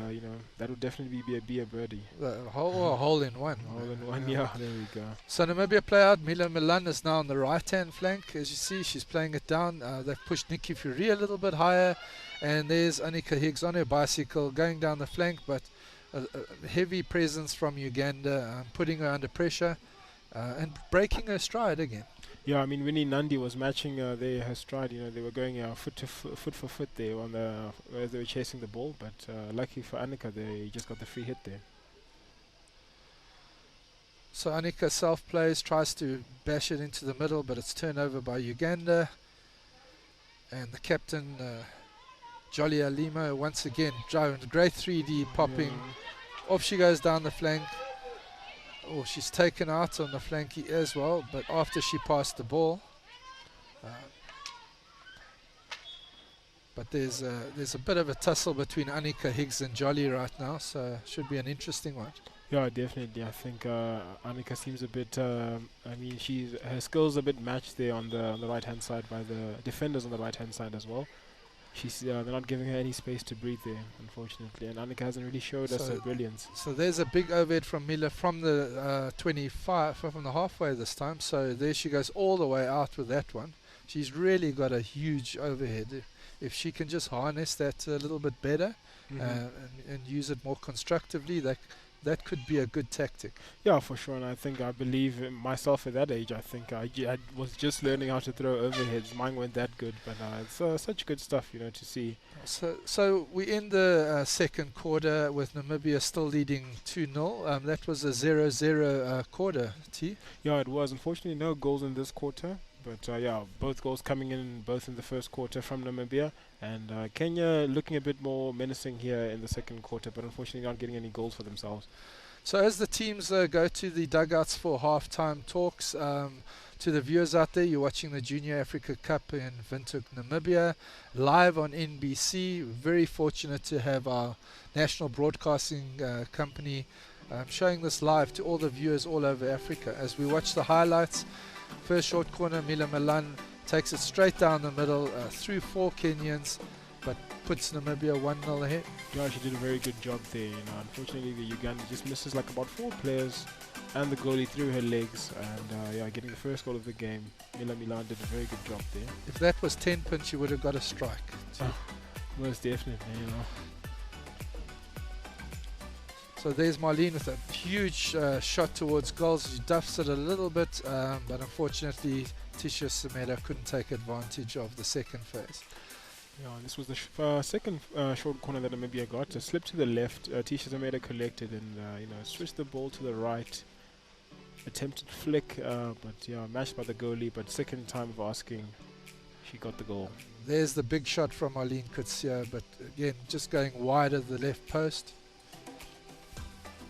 that would definitely be a birdie.
A hole in one.
All in one, yeah. There we go.
So Namibia play out. Mila Milan is now on the right-hand flank. As you see, she's playing it down. They've pushed Nikki Fury a little bit higher. And there's Annika Higgs on her bicycle going down the flank, but a heavy presence from Uganda, putting her under pressure and breaking her stride again.
Yeah, I mean, Winnie Nandi was matching her stride. They were going foot for foot there as they were chasing the ball. But lucky for Annika, they just got the free hit there.
So Annika self-plays, tries to bash it into the middle, but it's turned over by Uganda. And the captain, Jolly Alimo, once again, driving great 3D popping.
Yeah.
Off she goes down the flank. Oh, she's taken out on the flanky as well, but after she passed the ball. But there's a bit of a tussle between Annika Higgs and Jolly right now, so should be an interesting one.
Yeah, definitely. I think Annika seems a bit. Her skills a bit matched there on the right hand side by the defenders on the right hand side as well. They're not giving her any space to breathe there, unfortunately, and Annika hasn't really showed us her brilliance.
So there's a big overhead from Mila from the 25, from the halfway this time. So there she goes all the way out with that one. She's really got a huge overhead. If she can just harness that a little bit better and use it more constructively, that could be a good tactic.
Yeah, for sure. And I believe in myself at that age. I think I was just learning how to throw overheads. Mine weren't that good, but it's such good stuff, to see.
So we end the second quarter with Namibia still leading 2-0. That was a 0-0 quarter, T.
Yeah, it was. Unfortunately, no goals in this quarter. But both goals coming in both in the first quarter from Namibia, and Kenya looking a bit more menacing here in the second quarter, but unfortunately not getting any goals for themselves.
So as the teams go to the dugouts for half-time talks, to the viewers out there, you're watching the Junior Africa Cup in Windhoek, Namibia, live on NBC. Very fortunate to have our national broadcasting company showing this live to all the viewers all over Africa. As we watch the highlights, first short corner, Mila Milan takes it straight down the middle through 4 Kenyans, but puts Namibia 1-0 ahead.
Yeah, she did a very good job there. Unfortunately, the Uganda just misses like about 4 players and the goalie through her legs, and getting the first goal of the game. Mila Milan did a very good job there.
If that was 10 pin, she would have got a strike.
Most definitely,
So there's Marlene with a huge shot towards goals. She duffs it a little bit, but unfortunately Tisha Semeda couldn't take advantage of the second phase.
Yeah, this was the second short corner that Namibia got. A slip to the left, Tisha Semeda collected and switched the ball to the right. Attempted flick, but matched by the goalie. But second time of asking, she got the goal.
There's the big shot from Marlene Kutsia, but again just going wide of the left post.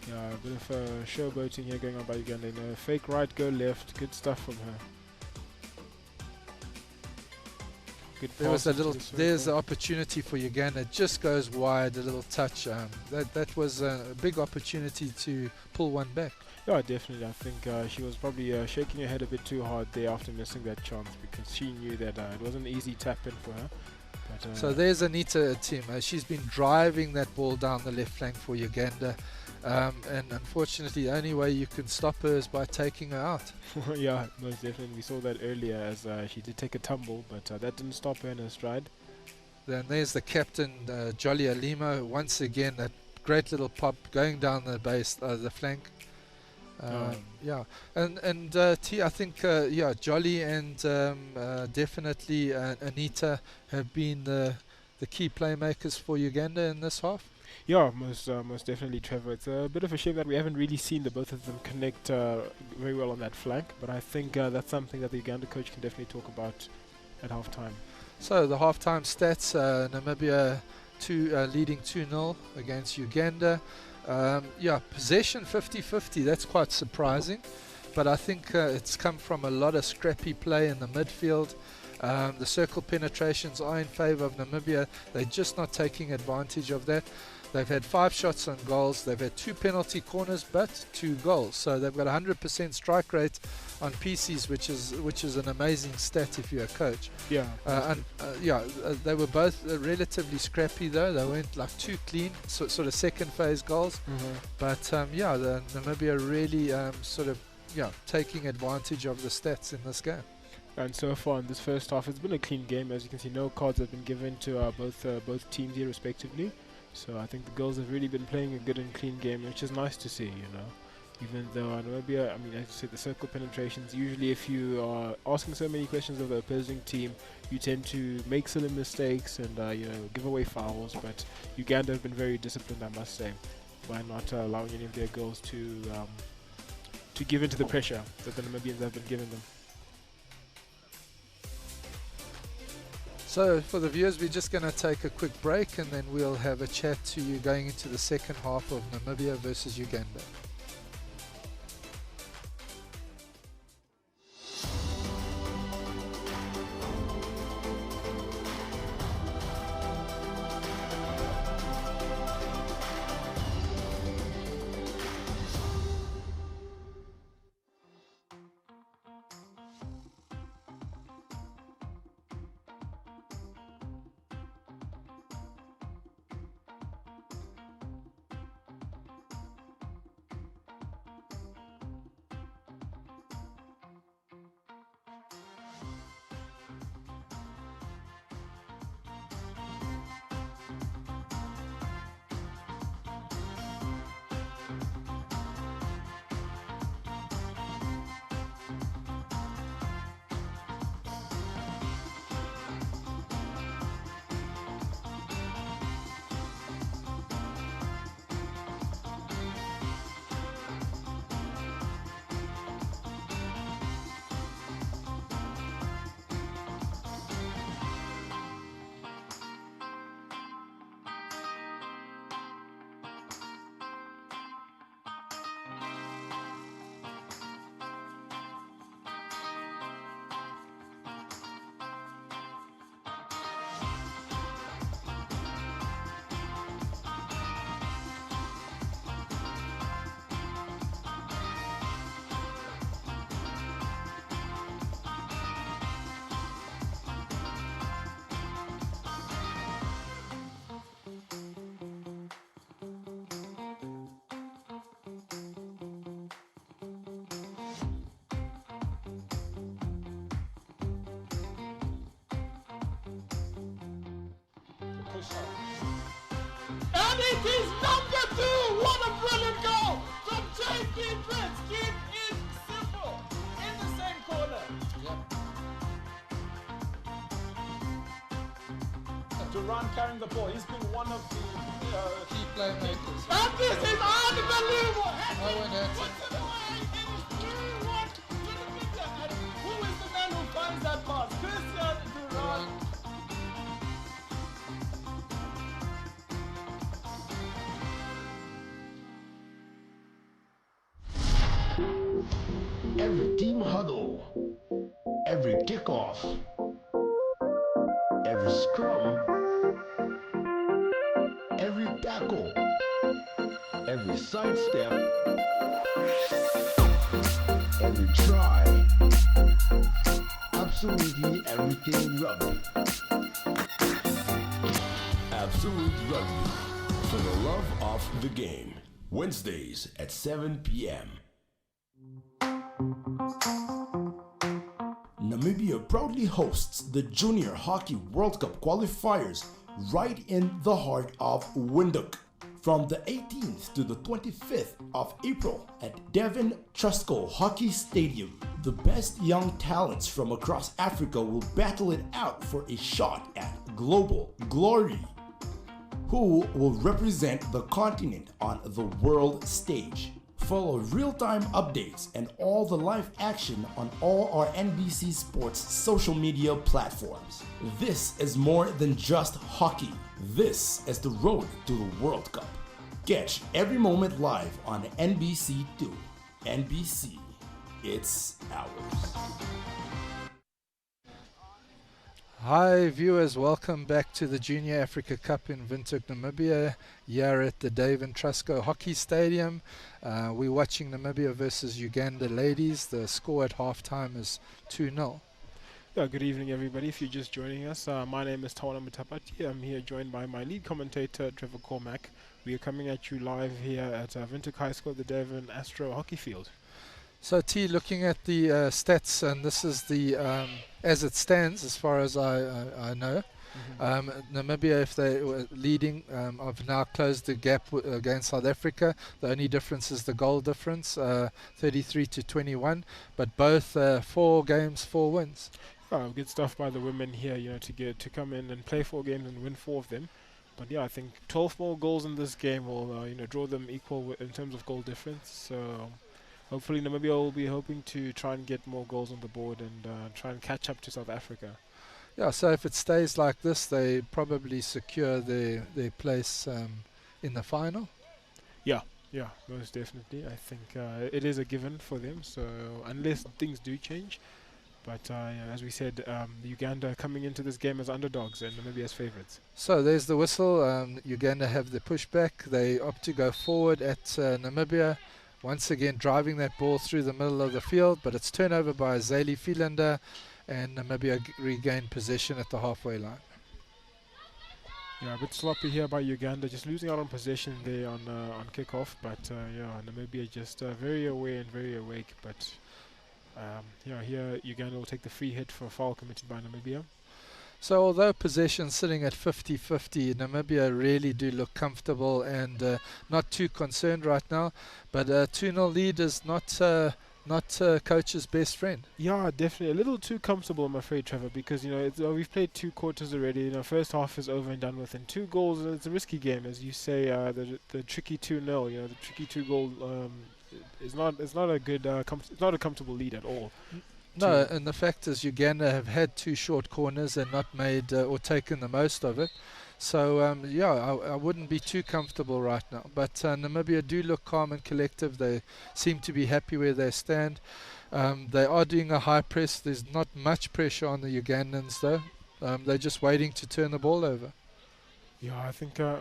Yeah, a bit of showboating here going on by Uganda. Fake right, go left. Good stuff from her. Good
There was
pass
there's the opportunity for Uganda. It just goes wide, a little touch. That was a big opportunity to pull one back.
Yeah, definitely. I think she was probably shaking her head a bit too hard there after missing that chance, because she knew that it wasn't an easy tap in for her. But,
so there's Anita Tim. She's been driving that ball down the left flank for Uganda. And unfortunately the only way you can stop her is by taking her out.
Yeah, most definitely. We saw that earlier as she did take a tumble, but that didn't stop her in her stride.
Then there's the captain, Jolly Alimo, once again, that great little pop going down the base, the flank. And T, I think Jolly and definitely Anita have been the key playmakers for Uganda in this half.
Yeah, most definitely, Trevor. It's a bit of a shame that we haven't really seen the both of them connect very well on that flank, but I think that's something that the Uganda coach can definitely talk about at half-time.
So the half-time stats, Namibia leading 2-0 against Uganda. Possession 50-50, that's quite surprising, but I think it's come from a lot of scrappy play in the midfield. The circle penetrations are in favour of Namibia. They're just not taking advantage of that. They've had 5 shots on goals. They've had 2 penalty corners, but 2 goals. So they've got 100% strike rate on PCs, which is an amazing stat if you're a coach.
Yeah.
They were both relatively scrappy though. They weren't like too clean, sort of second phase goals. But the Namibia really taking advantage of the stats in this game.
And so far in this first half, it's been a clean game. As you can see, no cards have been given to both teams here respectively. So I think the girls have really been playing a good and clean game, which is nice to see, you know. Even though Namibia, I mean, as you said, the circle penetrations, usually if you are asking so many questions of the opposing team, you tend to make silly mistakes and, give away fouls. But Uganda have been very disciplined, I must say, by not allowing any of their girls to give in to the pressure that the Namibians have been giving them.
So for the viewers, we're just going to take a quick break and then we'll have a chat to you going into the second half of Namibia versus Uganda.
And it is number 2! What a brilliant goal from JP Prince! Keep it simple in the same corner. Duran carrying the ball. He's been one of the
Key playmakers.
And this is unbelievable!
Owen Hatton.
Puts it away. It is 3-1 to the picture. And who is the man who finds that pass? Christian Duran.
Every team huddle, every kickoff, every scrum, every tackle, every sidestep, every try, absolutely everything in rugby. Absolute Rugby, for the love of the game. Wednesdays at 7 p.m. Namibia proudly hosts the Junior Hockey World Cup qualifiers right in the heart of Windhoek from the 18th to the 25th of April at Devon Trustco Hockey Stadium. The best young talents from across Africa will battle it out for a shot at global glory. Who will represent the continent on the world stage? Follow real-time updates and all the live action on all our NBC Sports social media platforms. This is more than just hockey. This is the road to the World Cup. Catch every moment live on NBC2. NBC, it's ours.
Hi viewers, welcome back to the Junior Africa Cup in Windhoek, Namibia, here at the Dave and Trusco Hockey Stadium. We're watching Namibia versus Uganda ladies. The score at halftime is 2-0.
Yeah, good evening, everybody. If you're just joining us, my name is Tawana Mutapati. I'm here joined by my lead commentator, Trevor Cormack. We are coming at you live here at Windhoek High School, the Devon Astro Hockey Field.
So T, looking at the stats, and this is the as it stands as far as I know. Namibia, if they were leading, have now closed the gap against South Africa. The only difference is the goal difference, 33-21, but both 4 games, 4 wins.
Good stuff by the women here, to come in and play 4 games and win 4 of them. But yeah, I think 12 more goals in this game will, draw them equal in terms of goal difference. So hopefully Namibia will be hoping to try and get more goals on the board and try and catch up to South Africa.
Yeah, so if it stays like this, they probably secure their place in the final.
Yeah, most definitely. I think it is a given for them. So unless things do change, but as we said, Uganda coming into this game as underdogs and Namibia as favourites.
So there's the whistle. Uganda have the pushback. They opt to go forward at Namibia. Once again driving that ball through the middle of the field, but it's turnover by Zali Philander, and Namibia regain possession at the halfway line.
Yeah, a bit sloppy here by Uganda, just losing out on possession there on kickoff. But Namibia just very aware and very awake. But here Uganda will take the free hit for a foul committed by Namibia.
So although possession sitting at 50-50, Namibia really do look comfortable and not too concerned right now. But a 2-0 lead is not coach's best friend.
Yeah, definitely a little too comfortable, I'm afraid, Trevor, because we've played 2 quarters already. First half is over and done with, and 2 goals. It's a risky game, as you say. The tricky 2-0, the tricky 2-goal is not a good it's not a comfortable lead at all.
No, and the fact is Uganda have had 2 short corners and not made or taken the most of it. So, I wouldn't be too comfortable right now. But Namibia do look calm and collective. They seem to be happy where they stand. They are doing a high press. There's not much pressure on the Ugandans, though. They're just waiting to turn the ball over.
Yeah, I think, there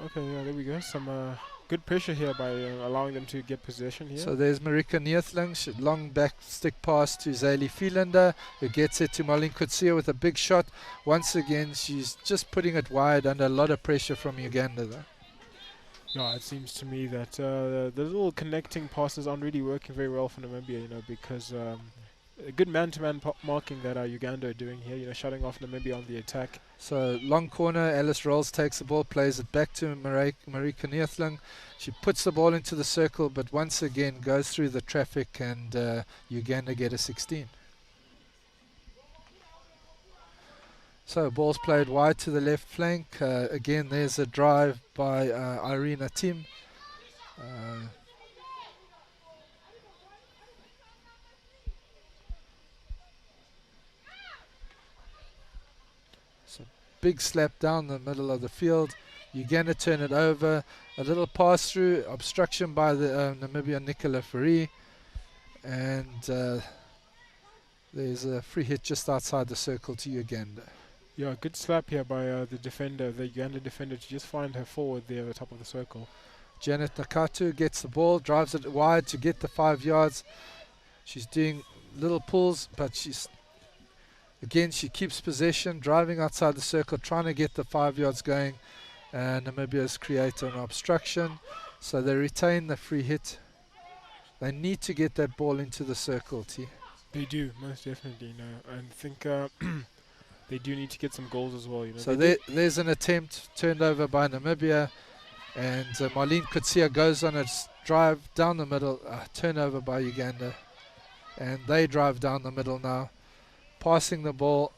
we go. Some good pressure here by allowing them to get possession here.
So there's Marika Neethling, long back stick pass to Zali Philander, who gets it to Marlene Kutsia with a big shot. Once again, she's just putting it wide under a lot of pressure from Uganda, though.
Yeah, it seems to me that the little connecting passes aren't really working very well for Namibia, because a good man-to-man marking that Uganda are doing here, shutting off Namibia on the attack.
So long corner, Alice Rolls takes the ball, plays it back to Marika Neethling. She puts the ball into the circle, but once again goes through the traffic, and Uganda get a 16. So ball's played wide to the left flank. Again, there's a drive by Irina Tim. Big slap down the middle of the field. Uganda turn it over. A little pass through, obstruction by the Namibian Nicola Ferri, and there's a free hit just outside the circle to Uganda.
Yeah, good slap here by the Uganda defender, to just find her forward there at the top of the circle.
Janet Nakatu gets the ball, drives it wide to get the 5 yards. She's doing little pulls, but she keeps possession, driving outside the circle, trying to get the 5 yards going. And Namibia's create an obstruction, so they retain the free hit. They need to get that ball into the circle, T.
They do, most definitely. I think they do need to get some goals as well.
So there's an attempt turned over by Namibia, and Marlene Kutsia goes on a drive down the middle, turnover by Uganda, and they drive down the middle now, passing the ball,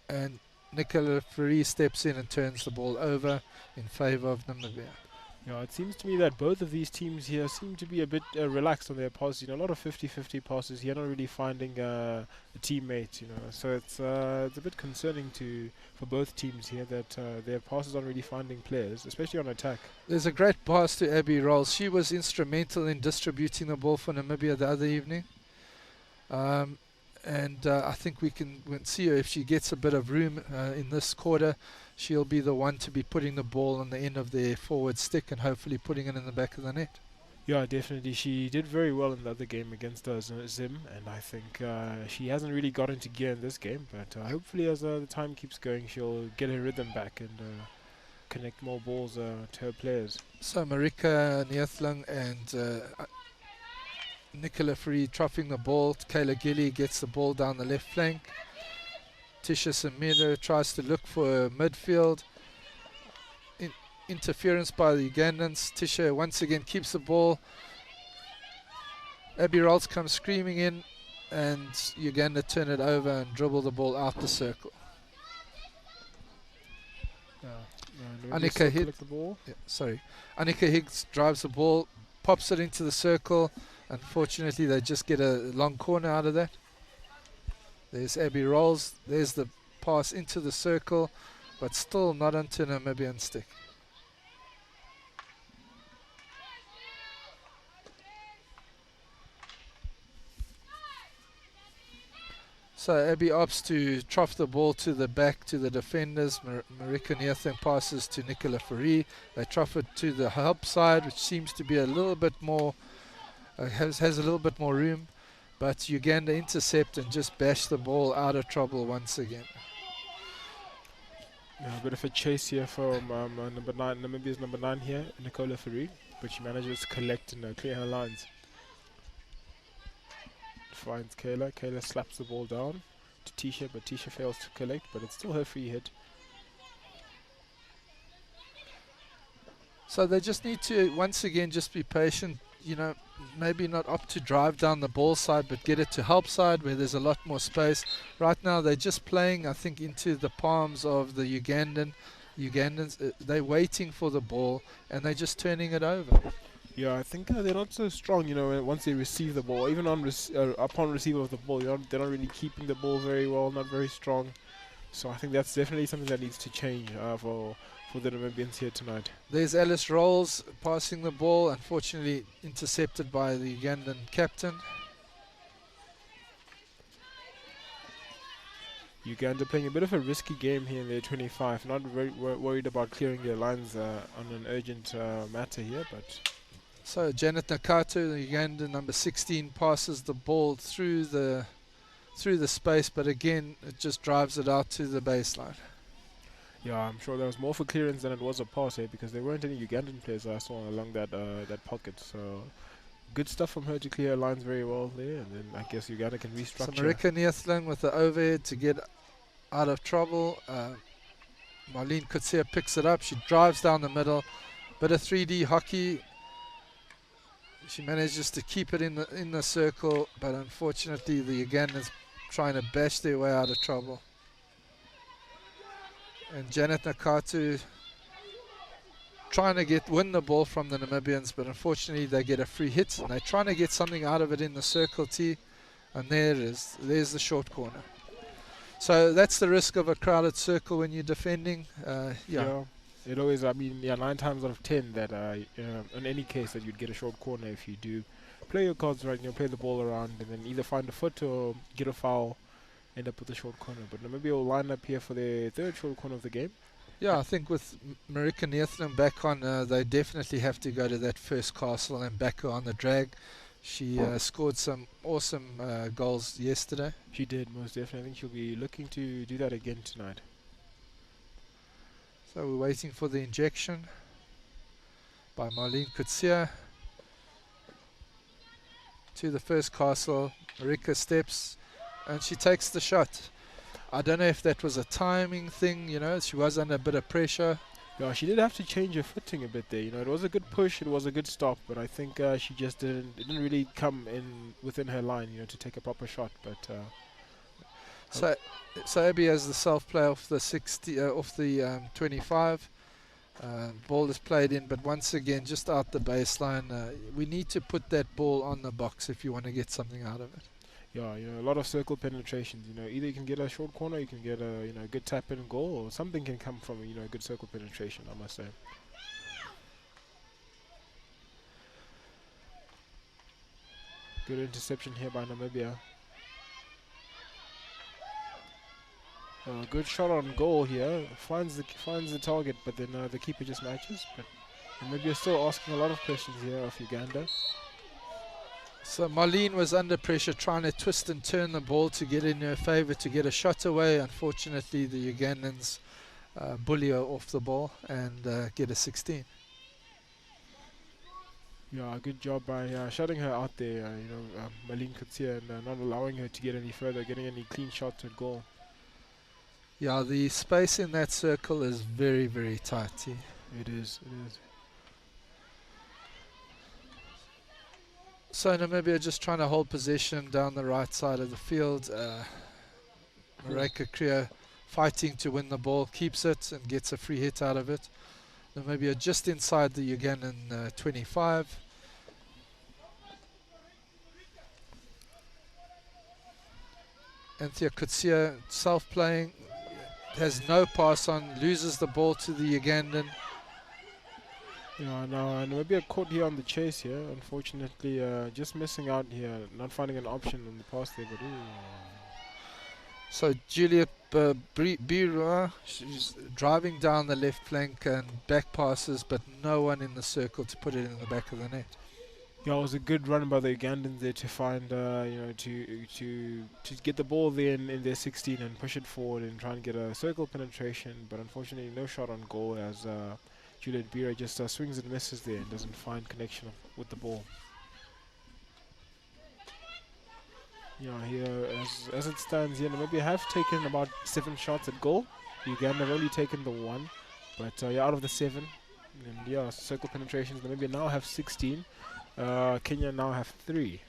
and Nicola Ferri steps in and turns the ball over in favour of Namibia.
Yeah, it seems to me that both of these teams here seem to be a bit relaxed on their passes. A lot of 50-50 passes here, not really finding a teammate. So it's a bit concerning for both teams here that their passes aren't really finding players, especially on attack.
There's a great pass to Abby Rolls. She was instrumental in distributing the ball for Namibia the other evening. and I think we can see her if she gets a bit of room in this quarter. She'll be the one to be putting the ball on the end of their forward stick and hopefully putting it in the back of the net.
Yeah, definitely. She did very well in the other game against Zim, and I think she hasn't really got into gear in this game, but hopefully as the time keeps going, she'll get her rhythm back and connect more balls to her players.
So Marika Neethling and Nicola Free troughing the ball. Kayla Gilly gets the ball down the left flank. Tisha Samira tries to look for midfield. Interference by the Ugandans. Tisha once again keeps the ball. Abby Rolls comes screaming in, and Uganda turn it over and dribble the ball out the circle. Anika Higgs drives the ball, pops it into the circle. Unfortunately, they just get a long corner out of that. There's Abby Rolls. There's the pass into the circle, but still not onto Namibian stick. So Abby opts to trough the ball to the back to the defenders. Marika Neethling passes to Nicola Fourie. They trough it to the help side, which seems to be a little bit more, has a little bit more room. But Uganda intercept and just bash the ball out of trouble once again.
Yeah, a bit of a chase here from number 9, Namibia's number 9 here, Nicola Fourie, but she manages to collect and clear her lines. Finds Kayla. Kayla slaps the ball down to Tisha, but Tisha fails to collect, but it's still her free hit.
So they just need to, once again, just be patient. You know, maybe not opt to drive down the ball side, but get it to help side where there's a lot more space. Right now, they're just playing, I think, into the palms of the Ugandans. They're waiting for the ball, and they're just turning it over.
Yeah, I think they're not so strong, you know, once they receive the ball. Even on upon receival of the ball, they're not really keeping the ball very well, not very strong. So I think that's definitely something that needs to change for the Namibians here tonight.
There's Alice Rolls passing the ball, unfortunately intercepted by the Ugandan captain.
Uganda playing a bit of a risky game here in their 25. Not very worried about clearing their lines on an urgent matter here, but...
So Janet Nakato, the Ugandan number 16, passes the ball through the space, but again it just drives it out to the baseline.
Yeah, I'm sure there was more for clearance than it was a pass here, because there weren't any Ugandan players I saw along that pocket. So good stuff from her to clear her lines very well there, and then I guess Uganda can restructure.
So Marika Neethling with the overhead to get out of trouble. Marlene Kutsia picks it up. She drives down the middle. Bit of 3D hockey. She manages to keep it in the circle, but unfortunately the Ugandans trying to bash their way out of trouble. And Janet Nakatu trying to win the ball from the Namibians, but unfortunately they get a free hit, and they're trying to get something out of it in the circle T, and there it is. There's the short corner. So that's the risk of a crowded circle when you're defending. Yeah.
It always, 9 times out of 10 that in any case that you'd get a short corner if you do play your cards right, play the ball around and then either find a foot or get a foul, end up with a short corner. But Namibia will line up here for their third short corner of the game.
Yeah, I think with Marika Neethling back on, they definitely have to go to that first castle and back her on the drag. She scored some awesome goals yesterday.
She did, most definitely. I think she'll be looking to do that again tonight.
So we're waiting for the injection by Marlene Kutsia. To the first castle, Marika steps and she takes the shot. I don't know if that was a timing thing, she was under a bit of pressure.
Yeah, she did have to change her footing a bit there. It was a good push, it was a good stop, but I think she just didn't really come in within her line, to take a proper shot. But
So Abby has the self-play off the 25. Ball is played in, but once again, just out the baseline. We need to put that ball on the box if you want to get something out of it.
Yeah, a lot of circle penetrations. Either you can get a short corner, you can get a good tap in goal, or something can come from a good circle penetration, I must say. Good interception here by Namibia. Good shot on goal here. Finds the target, but then the keeper just matches. But maybe you're still asking a lot of questions here of Uganda.
So Marlene was under pressure trying to twist and turn the ball to get in her favour to get a shot away. Unfortunately, the Ugandans bully her off the ball and get a 16.
Yeah, good job by shutting her out there, Marlene Kutsia, and not allowing her to get any further, getting any clean shots at goal.
Yeah, the space in that circle is very, very tight.
It is.
So Namibia just trying to hold possession down the right side of the field. Marika Kriya fighting to win the ball, keeps it and gets a free hit out of it. Namibia just inside the Ugandan 25. Anthea Kutsia self-playing, has no pass on, loses the ball to the Ugandan.
Yeah, no, Namibia caught here on the chase here. Unfortunately, just missing out here, not finding an option in the pass there. But
So Juliet Birua, she's driving down the left flank and back passes, but no one in the circle to put it in the back of the net.
Yeah, it was a good run by the Ugandans there to find, to get the ball there in their 16 and push it forward and try and get a circle penetration. But unfortunately, no shot on goal as Juliet Bira just swings and misses there and doesn't find connection with the ball. Yeah, here as it stands here, Namibia have taken about 7 shots at goal. Uganda have only taken the 1, but out of the 7, and circle penetrations. Namibia now have 16. Kenya now have 3.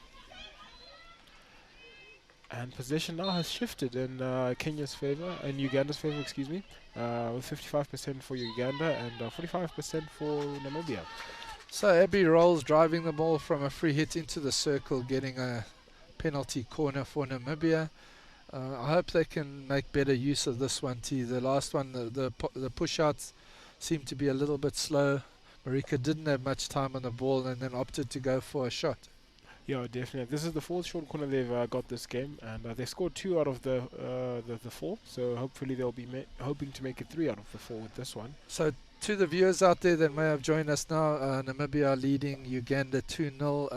And possession now has shifted in Kenya's favor, in Uganda's favor, excuse me, with 55% for Uganda and 45% for Namibia.
So Abby Rolls driving the ball from a free hit into the circle, getting a penalty corner for Namibia. I hope they can make better use of this one, T. The last one, the push-outs seemed to be a little bit slow. Marika didn't have much time on the ball and then opted to go for a shot.
Yeah, definitely. This is the 4th short corner they've got this game, and they scored 2 out of the 4. So hopefully they'll be hoping to make it 3 out of the 4 with this one.
So to the viewers out there that may have joined us now, Namibia are leading Uganda 2-0.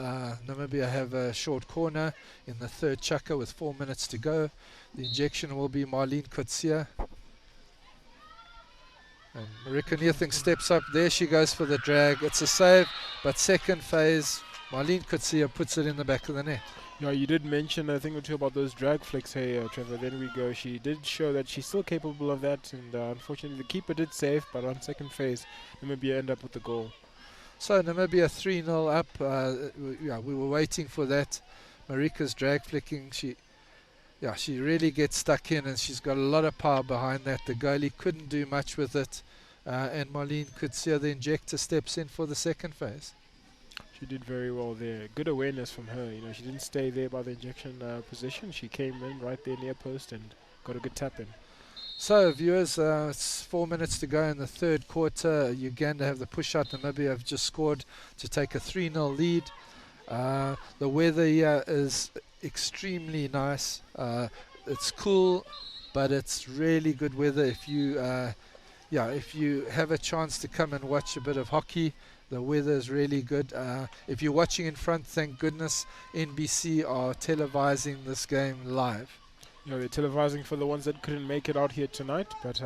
Namibia have a short corner in the 3rd chukka with 4 minutes to go. The injection will be Marlene Kutsia. And Marika Neething steps up. There she goes for the drag. It's a save, but second phase, Marlene Kutsia puts it in the back of the net.
Yeah, you did mention a thing or two about those drag flicks, hey, Trevor. Then we go. She did show that she's still capable of that, and unfortunately the keeper did save, but on second phase, Namibia end up with the goal.
So Namibia 3-0 up. We were waiting for that. Marika's drag flicking. She really gets stuck in, and she's got a lot of power behind that. The goalie couldn't do much with it, and Marlene Kutsia, the injector, steps in for the second phase.
She did very well there. Good awareness from her. She didn't stay there by the injection position. She came in right there near post and got a good tap in.
So viewers, it's 4 minutes to go in the 3rd quarter. Uganda have the push out. Namibia have just scored to take a 3-0 lead. The weather here is extremely nice. It's cool, but it's really good weather. If you have a chance to come and watch a bit of hockey, the weather is really good. If you're watching in front, thank goodness NBC are televising this game live.
They're televising for the ones that couldn't make it out here tonight, but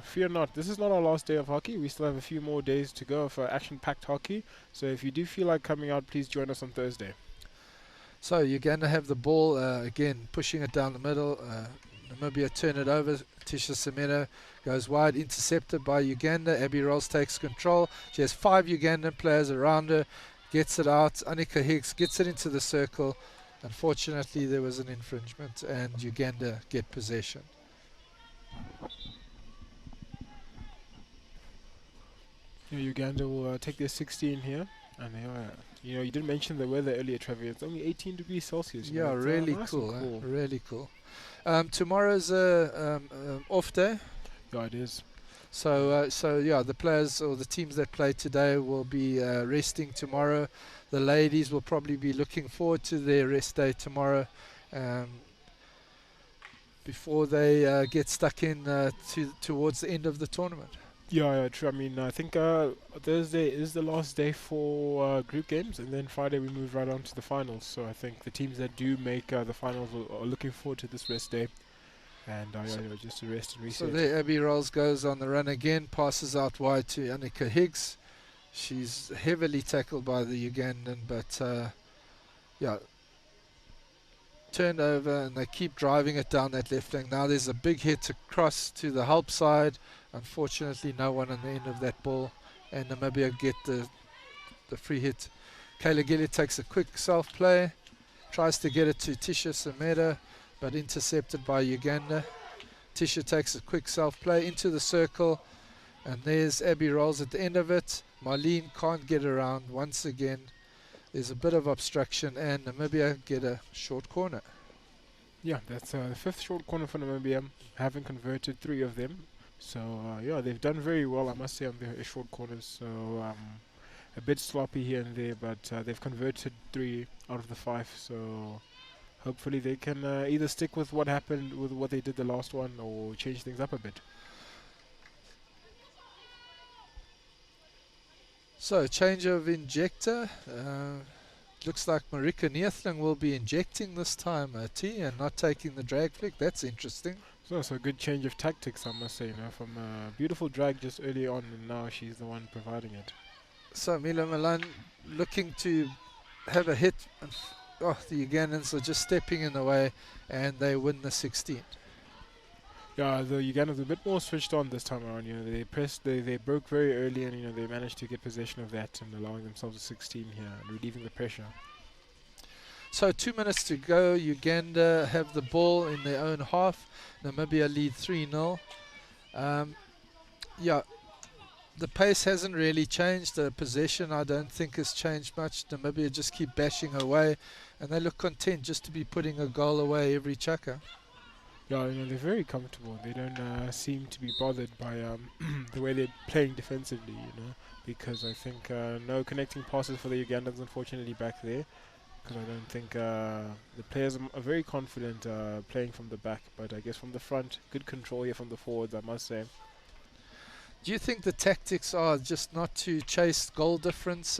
fear not. This is not our last day of hockey. We still have a few more days to go for action-packed hockey. So if you do feel like coming out, please join us on Thursday.
So Uganda have the ball again, pushing it down the middle. Namibia turn it over. Tisha Semena goes wide, intercepted by Uganda. Abby Rolls takes control. She has 5 Ugandan players around her, gets it out. Annika Higgs gets it into the circle. Unfortunately, there was an infringement, and Uganda get possession.
Uganda will take their 16 here, and you did mention the weather earlier, Trevor. It's only 18 degrees Celsius.
Yeah, really
nice
cool.
cool.
Really cool. Tomorrow's off day.
Yeah, it is.
So the players or the teams that play today will be resting tomorrow. The ladies will probably be looking forward to their rest day tomorrow. before they get stuck in towards the end of the tournament.
Yeah, true. I mean, I think Thursday is the last day for group games, and then Friday we move right on to the finals. So I think the teams that do make the finals are looking forward to this rest day, and just to rest and reset.
So there, Abby Rolls goes on the run again, passes out wide to Annika Higgs. She's heavily tackled by the Ugandan, but turned over, and they keep driving it down that left flank. Now there's a big hit across to the help side. Unfortunately, no one on the end of that ball, and Namibia get the free hit. Kayla Gilly takes a quick self-play, tries to get it to Tisha Sameda, but intercepted by Uganda. Tisha takes a quick self-play into the circle, and there's Abby Rolls at the end of it. Marlene can't get around once again. There's a bit of obstruction, and Namibia get a short corner.
Yeah, that's the fifth short corner for Namibia, having converted 3 of them. So they've done very well, I must say, on their short corners. So a bit sloppy here and there, but they've converted 3 out of the 5. So hopefully they can either stick with what happened with what they did the last one, or change things up a bit.
So change of injector. Looks like Marika Neethling will be injecting this time, T, and not taking the drag flick. That's interesting.
So it's a good change of tactics, I must say, from a beautiful drag just early on, and now she's the one providing it.
So Mila Milan looking to have a hit. The Ugandans are just stepping in the way, and they win the 16.
Yeah, the Ugandans are a bit more switched on this time around. They pressed, they broke very early, and they managed to get possession of that and allowing themselves a 16 here and relieving the pressure.
So 2 minutes to go. Uganda have the ball in their own half. Namibia lead 3-0. The pace hasn't really changed. The possession, I don't think, has changed much. Namibia just keep bashing away, and they look content just to be putting a goal away every chucker.
Yeah, they're very comfortable. They don't seem to be bothered by the way they're playing defensively, because I think no connecting passes for the Ugandans, unfortunately, back there. Because I don't think the players are very confident playing from the back, but I guess from the front, good control here from the forwards, I must say.
Do you think the tactics are just not to chase goal difference,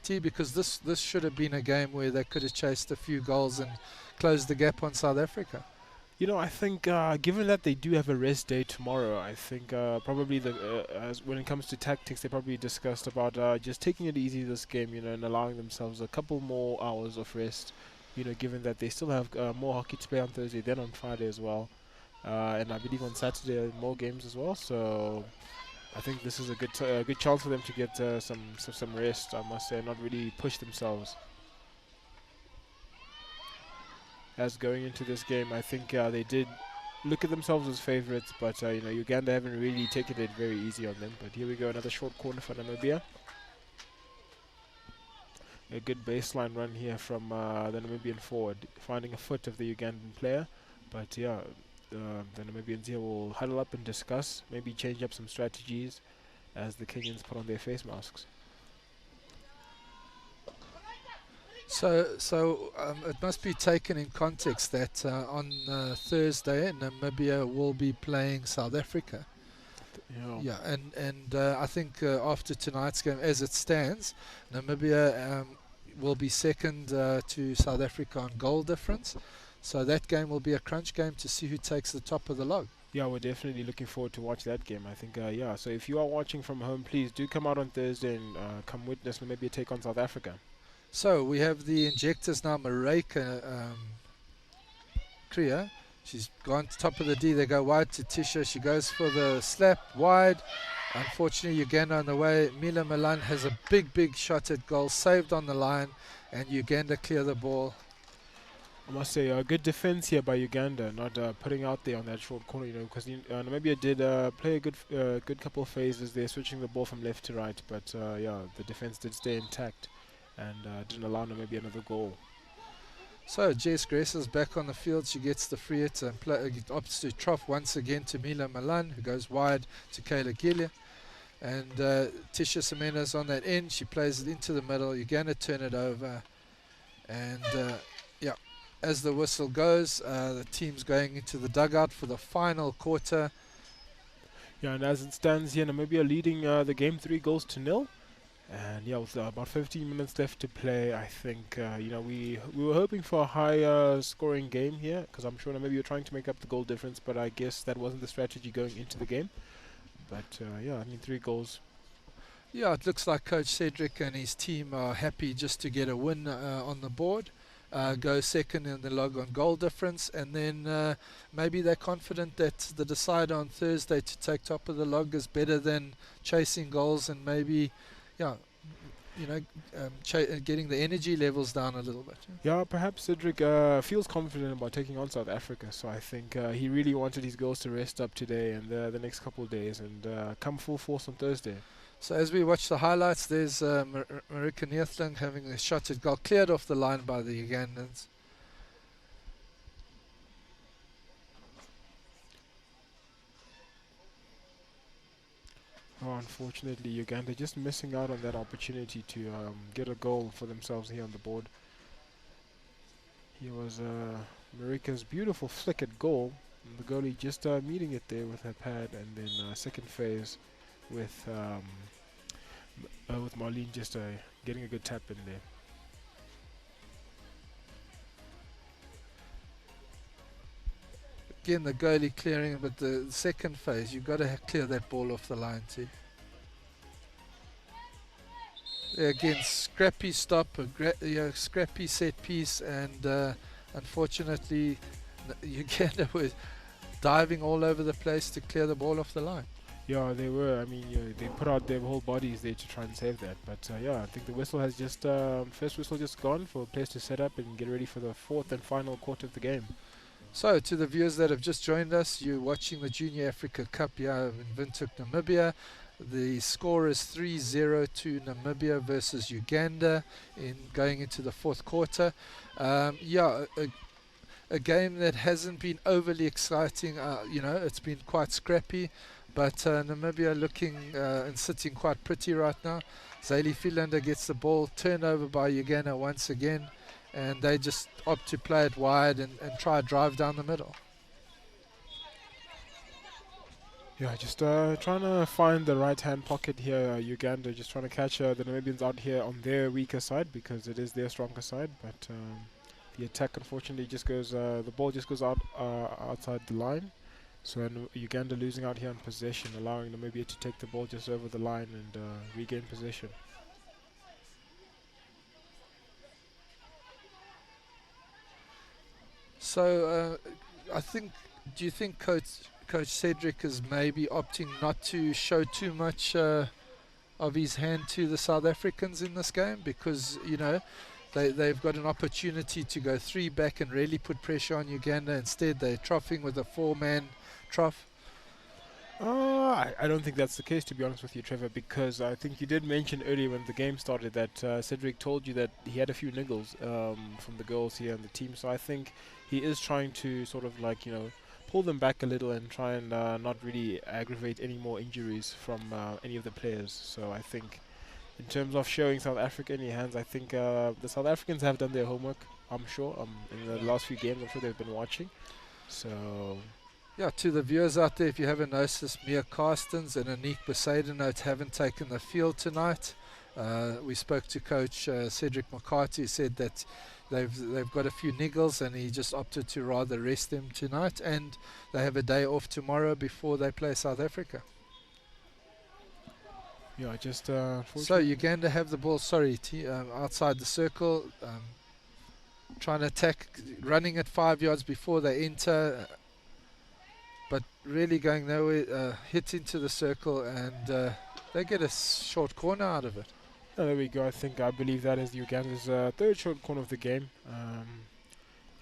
T? Because this should have been a game where they could have chased a few goals and closed the gap on South Africa.
I think given that they do have a rest day tomorrow, I think probably when it comes to tactics, they probably discussed about just taking it easy this game, and allowing themselves a couple more hours of rest, given that they still have more hockey to play on Thursday than on Friday as well. And I believe on Saturday more games as well. So I think this is a good chance for them to get some rest, I must say, and not really push themselves. As going into this game, I think they did look at themselves as favourites, but Uganda haven't really taken it very easy on them. But here we go, another short corner for Namibia. A good baseline run here from the Namibian forward, finding a foot of the Ugandan player. But the Namibians here will huddle up and discuss, maybe change up some strategies as the Kenyans put on their face masks.
So it must be taken in context that on Thursday Namibia will be playing South Africa. Yeah, and I think after tonight's game, as it stands, Namibia will be second to South Africa on goal difference. So that game will be a crunch game to see who takes the top of the log.
Yeah, we're definitely looking forward to watch that game. I think, so if you are watching from home, please do come out on Thursday and come witness Namibia take on South Africa.
So we have the injectors now, Marika Kriya. She's gone to top of the D. They go wide to Tisha. She goes for the slap wide. Unfortunately, Uganda on the way. Mila Milan has a big shot at goal, saved on the line, and Uganda clear the ball.
I must say, a good defense here by Uganda, not putting out there on that short corner, because Namibia did play a good couple of phases there, switching the ball from left to right, but the defense did stay intact and didn't allow Namibia another goal.
So Jess Grace is back on the field. She gets the free hit and opts to trough once again to Mila Milan, who goes wide to Kayla Gillia. And Tisha Semena's on that end. She plays it into the middle. Uganda turn it over. And as the whistle goes, the team's going into the dugout for the final quarter.
Yeah, and as it stands here, Namibia leading the game 3-0. And yeah, with about 15 minutes left to play, I think we were hoping for a high scoring game here, because I'm sure Namibia were trying to make up the goal difference, but I guess that wasn't the strategy going into the game. But yeah, I mean, 3 goals.
Yeah, it looks like Coach Cedric and his team are happy just to get a win on the board, go second in the log on goal difference, and then maybe they're confident that the decider on Thursday to take top of the log is better than chasing goals, and maybe, yeah, getting the energy levels down a little bit.
Yeah, perhaps Cedric feels confident about taking on South Africa, so I think he really wanted his girls to rest up today and the next couple of days and come full force on Thursday.
So as we watch the highlights, there's Marika Neethling having a shot at goal cleared off the line by the Ugandans.
Oh, unfortunately, Uganda just missing out on that opportunity to get a goal for themselves here on the board. Here was Marika's beautiful flick at goal, and the goalie just meeting it there with her pad, and then second phase with Marlene just getting a good tap in there.
Again, the goalie clearing, but the second phase, you've got to clear that ball off the line too. Again, scrappy stop, scrappy set piece, and unfortunately, Uganda was diving all over the place to clear the ball off the line.
Yeah, they were. I mean, they put out their whole bodies there to try and save that. But yeah, I think the whistle has just first whistle just gone for a place to set up and get ready for the fourth and final quarter of the game.
So, to the viewers that have just joined us, you're watching the Junior Africa Cup here in Windhoek, Namibia. The score is 3-0 to Namibia versus Uganda going into the fourth quarter. Yeah, a game that hasn't been overly exciting. It's been quite scrappy, but Namibia looking and sitting quite pretty right now. Zayli Philander gets the ball, turned over by Uganda once again, and they just opt to play it wide and try to drive down the middle.
Yeah, just trying to find the right-hand pocket here. Uganda just trying to catch the Namibians out here on their weaker side because it is their stronger side. But the attack, unfortunately, just goes. The ball just goes out outside the line. So Uganda losing out here on possession, allowing Namibia to take the ball just over the line and regain possession.
So do you think Coach Cedric is maybe opting not to show too much of his hand to the South Africans in this game, because they've got an opportunity to go 3 back and really put pressure on Uganda. Instead, they're troughing with a 4-man trough.
I don't think that's the case, to be honest with you, Trevor, because I think you did mention earlier when the game started that Cedric told you that he had a few niggles from the girls here on the team. So I think he is trying to sort of pull them back a little and try and not really aggravate any more injuries from any of the players. So I think in terms of showing South Africa any hands, I think the South Africans have done their homework, I'm sure. In the last few games, I'm sure they've been watching. So
yeah, to the viewers out there, if you haven't noticed, Mia Carstens and Anique Besaidenout haven't taken the field tonight. We spoke to Coach Cedric McCarthy, who said that they've got a few niggles and he just opted to rather rest them tonight, and they have a day off tomorrow before they play South Africa.
Yeah, just
so Uganda have the ball, outside the circle, trying to attack, running at 5 yards before they enter, but really going nowhere, hit into the circle, and they get a short corner out of it.
Oh, there we go. I believe that is Uganda's third short corner of the game.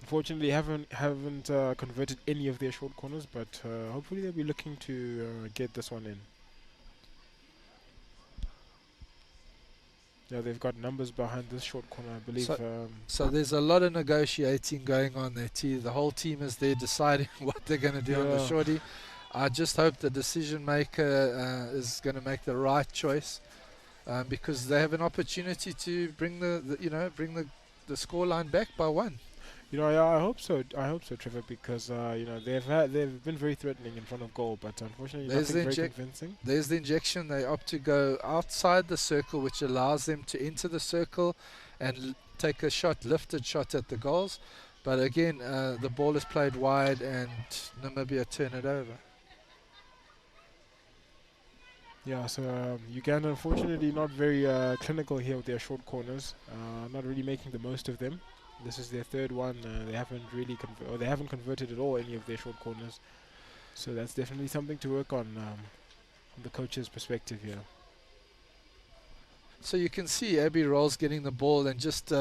Unfortunately, haven't converted any of their short corners, but hopefully they'll be looking to get this one in. Yeah, they've got numbers behind this short corner, I believe.
So there's a lot of negotiating going on there too. The whole team is there deciding what they're going to do on the shorty. I just hope the decision maker is going to make the right choice. Because they have an opportunity to bring the scoreline back by 1.
Yeah, I hope so. I hope so, Trevor, because they've been very threatening in front of goal, but unfortunately
There's
nothing
the
very
inject-
convincing.
There's the injection. They opt to go outside the circle, which allows them to enter the circle and take a lifted shot at the goals. But again, the ball is played wide and Namibia turn it over.
Yeah, so Uganda unfortunately not very clinical here with their short corners. Not really making the most of them. This is their third one. They haven't really they haven't converted at all any of their short corners. So that's definitely something to work on from the coach's perspective here.
So you can see Abby Rolls getting the ball and just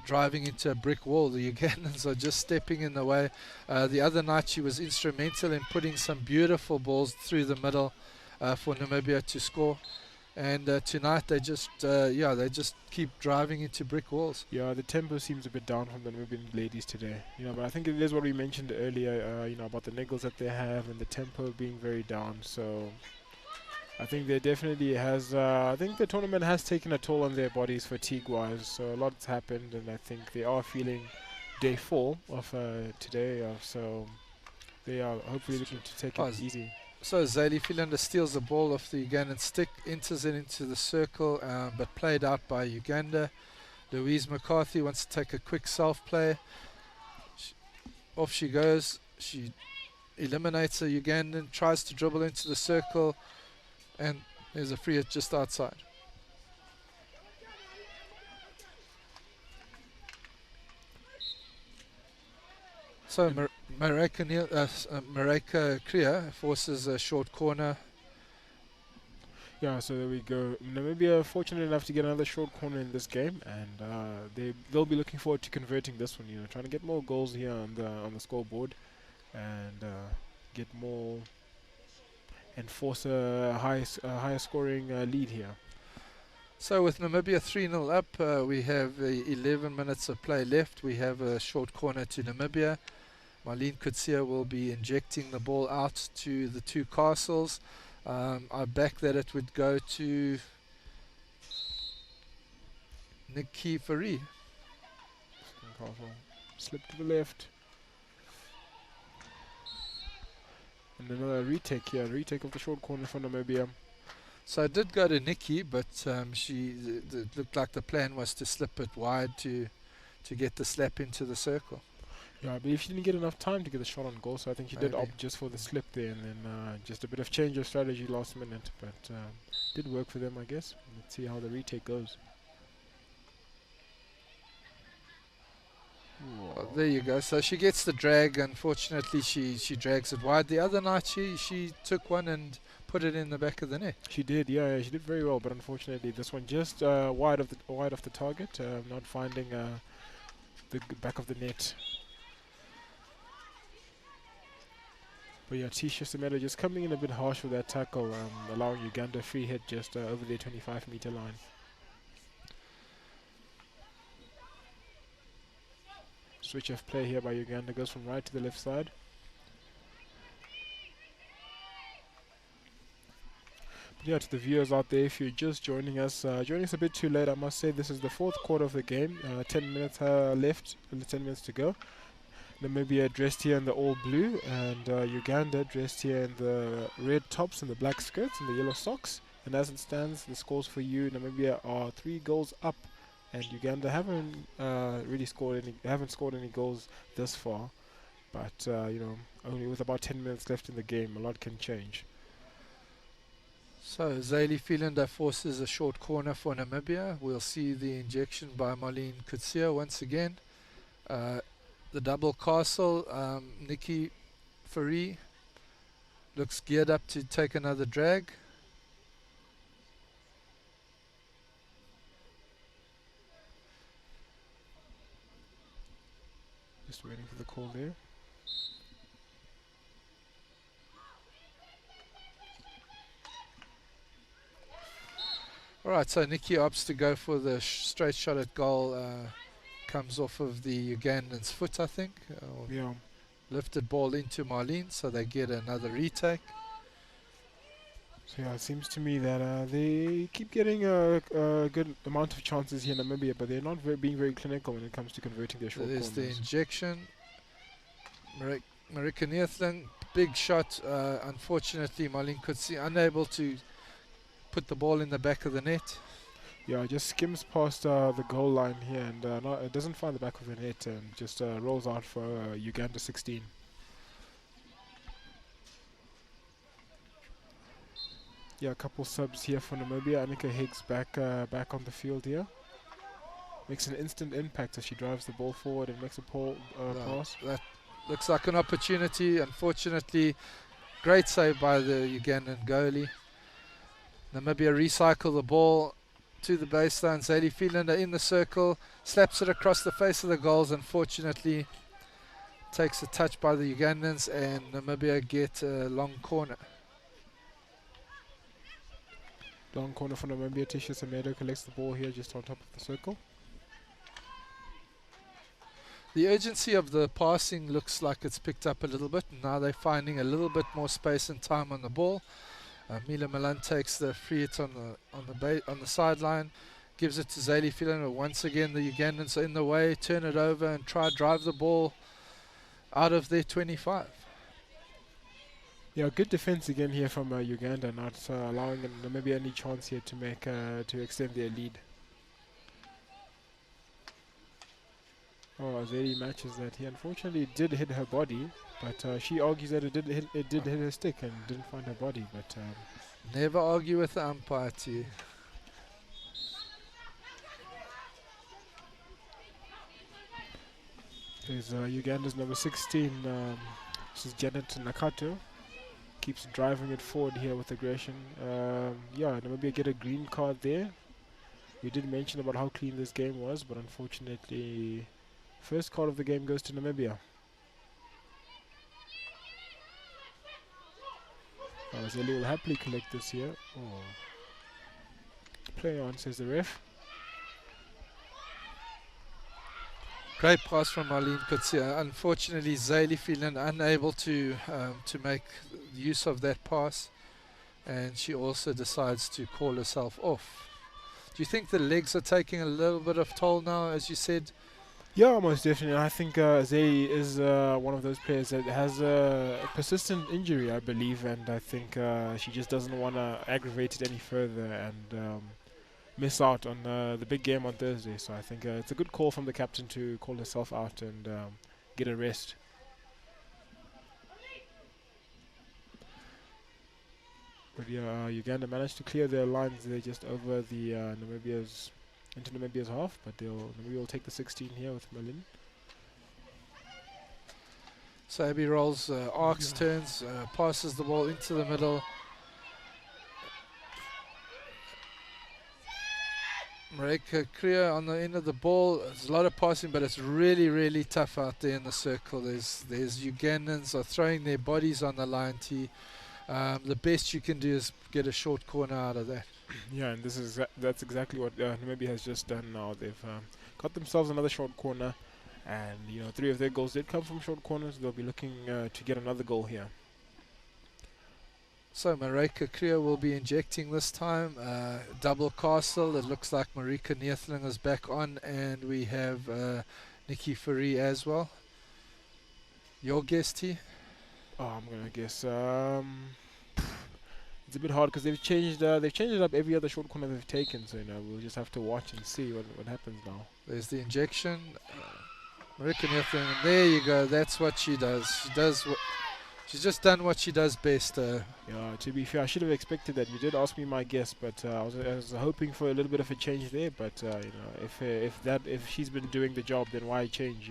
driving into a brick wall. The Ugandans are just stepping in the way. The other night she was instrumental in putting some beautiful balls through the middle for Namibia to score. And tonight they just keep driving into brick walls.
Yeah, the tempo seems a bit down from the Namibian ladies today. But I think it is what we mentioned earlier. About the niggles that they have and the tempo being very down. So I think they definitely has. I think the tournament has taken a toll on their bodies fatigue-wise. So a lot's happened, and I think they are feeling day 4 of today. So they are hopefully looking to take it easy.
So Zayli Philander steals the ball off the Ugandan stick, enters it into the circle, but played out by Uganda. Louise McCarthy wants to take a quick self-play. Off she goes. She eliminates a Ugandan, tries to dribble into the circle, and there's a free hit just outside. So Mareka Kriya forces a short corner.
Yeah, so there we go. Namibia fortunate enough to get another short corner in this game, and they'll be looking forward to converting this one. Trying to get more goals here on the scoreboard, and get more and force a higher scoring lead here.
So with Namibia 3-0 up, we have 11 minutes of play left. We have a short corner to Namibia. Marlene Kutsia will be injecting the ball out to the two castles. I back that it would go to Nikki Fari.
Slip to the left. And another retake here. Retake of the short corner for Namibia.
So it did go to Nikki, but it looked like the plan was to slip it wide to get the slap into the circle.
Yeah, I believe she didn't get enough time to get the shot on goal, so I think she did opt just for the slip there, and then just a bit of change of strategy last minute, but did work for them, I guess. Let's see how the retake goes.
Well, there you go. So she gets the drag. Unfortunately, she drags it wide. The other night she took one and put it in the back of the net.
She did, yeah, she did very well, but unfortunately this one just wide of the target, not finding the back of the net. But yeah, Tisha Semedo just coming in a bit harsh with that tackle, allowing Uganda free hit just over their 25-meter line. Switch of play here by Uganda, goes from right to the left side. But yeah, to the viewers out there, if you're just joining us a bit too late, I must say this is the 4th quarter of the game. 10 minutes left, 10 minutes to go. Namibia dressed here in the all blue, and Uganda dressed here in the red tops and the black skirts and the yellow socks. And as it stands, the scores for you, Namibia are 3 goals up, and Uganda haven't scored any goals this far. But only with about 10 minutes left in the game, a lot can change.
So Zayli Philander forces a short corner for Namibia. We'll see the injection by Marlene Kutsia once again. The double castle, Nikki Fari looks geared up to take another drag.
Just waiting for the call there.
Alright, so Nikki opts to go for the straight shot at goal. Comes off of the Ugandan's foot, I think.
Yeah.
Lifted ball into Marlene, so they get another retake.
So yeah, it seems to me that they keep getting a good amount of chances here in Namibia, but they're not being very clinical when it comes to converting their short
There's the
corners.
injection. Marika Neethling, big shot. Unfortunately, Marlene Kutsi unable to put the ball in the back of the net.
Yeah, just skims past the goal line here and it doesn't find the back of the net and just rolls out for Uganda 16. Yeah, a couple subs here for Namibia. Annika Higgs back on the field here. Makes an instant impact as she drives the ball forward and makes a pass.
That looks like an opportunity. Unfortunately, great save by the Ugandan goalie. Namibia recycle the ball to the baseline. Zadie Philander in the circle, slaps it across the face of the goals. Unfortunately, takes a touch by the Ugandans, and Namibia get a long corner.
Long corner for Namibia. Tisha Semedo collects the ball here just on top of the circle.
The urgency of the passing looks like it's picked up a little bit. Now they're finding a little bit more space and time on the ball. Mila Milan takes the free hit on the sideline, gives it to Zadie Philander. Once again, the Ugandans are in the way. Turn it over and try drive the ball out of their 25.
Yeah, good defense again here from Uganda, not allowing Namibia any chance here to make to extend their lead. Oh, Zadie matches that. He unfortunately did hit her body, but she argues that it did hit her stick and didn't find her body. But
never argue with the umpire, too.
There's Uganda's number 16. This is Janet Nakato. Keeps driving it forward here with aggression. Yeah, Namibia get a green card there. We did mention about how clean this game was, but unfortunately, first card of the game goes to Namibia. Zeli will happily collect this here. Oh. Play on, says the ref.
Great pass from Marlene Kutsia. Unfortunately, Zadie Philander unable to make use of that pass, and she also decides to call herself off. Do you think the legs are taking a little bit of toll now, as you said?
Yeah, most definitely. I think Zadie is one of those players that has a persistent injury, I believe, and I think she just doesn't want to aggravate it any further and miss out on the big game on Thursday. So I think it's a good call from the captain to call herself out and get a rest. But yeah, Uganda managed to clear their lines there just over the into Namibia's half, but Namibia will take the 16 here with Malin.
So Abby rolls, arcs, turns, passes the ball into the middle. Marika Kriya on the end of the ball. There's a lot of passing, but it's really, really tough out there in the circle. There's Ugandans are throwing their bodies on the line. The best you can do is get a short corner out of that.
Yeah, and that's exactly what Namibia has just done now. They've got themselves another short corner, and 3 of their goals did come from short corners. They'll be looking to get another goal here.
So Marika Kriya will be injecting this time. Double castle. It looks like Marika Neethling is back on, and we have Nikki Fourie as well. Your guess, T?
Oh, I'm gonna guess. It's a bit hard because they've changed it up every other short corner they've taken. So we'll just have to watch and see what happens now.
There's the injection. Marika Neethling. There you go. That's what she does. She's just done what she does best.
Yeah, to be fair, I should have expected that. You did ask me my guess, but I was hoping for a little bit of a change there. But if she's been doing the job, then why change?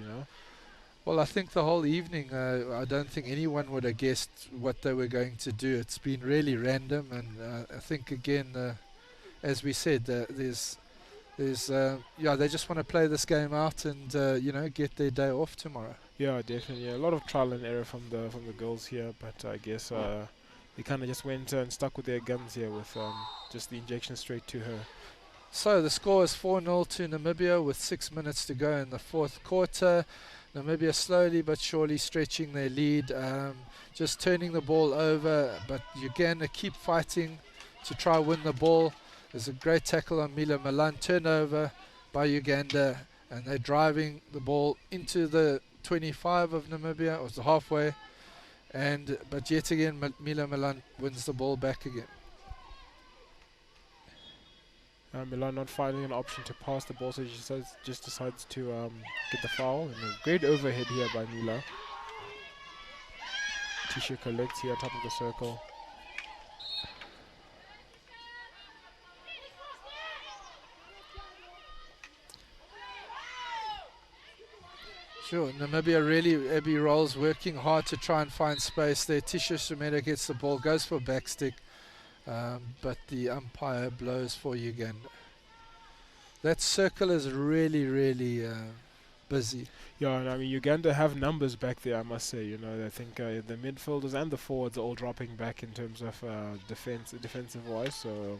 Well, I think the whole evening, I don't think anyone would have guessed what they were going to do. It's been really random, and I think again, as we said, they just want to play this game out and get their day off tomorrow.
Yeah, definitely. A lot of trial and error from the girls here, but I guess they kind of just went and stuck with their guns here with just the injection straight to her.
So the score is 4-0 to Namibia with 6 minutes to go in the fourth quarter. Namibia slowly but surely stretching their lead, just turning the ball over, but Uganda keep fighting. to try win the ball. There's a great tackle on Mila Milan, turnover by Uganda, and they're driving the ball into the 25 of Namibia, or the halfway, but yet again Mila Milan wins the ball back again.
Milan not finding an option to pass the ball, so she just decides to get the foul. And a great overhead here by Mila. Tisha collects here, top of the circle.
Sure, Namibia really, Abby Rolls working hard to try and find space there. Tisha Shumeda gets the ball, goes for backstick, but the umpire blows for Uganda. That circle is really, really busy.
Yeah, and I mean Uganda have numbers back there, I must say. You know, I think the midfielders and the forwards are all dropping back in terms of defensive wise. So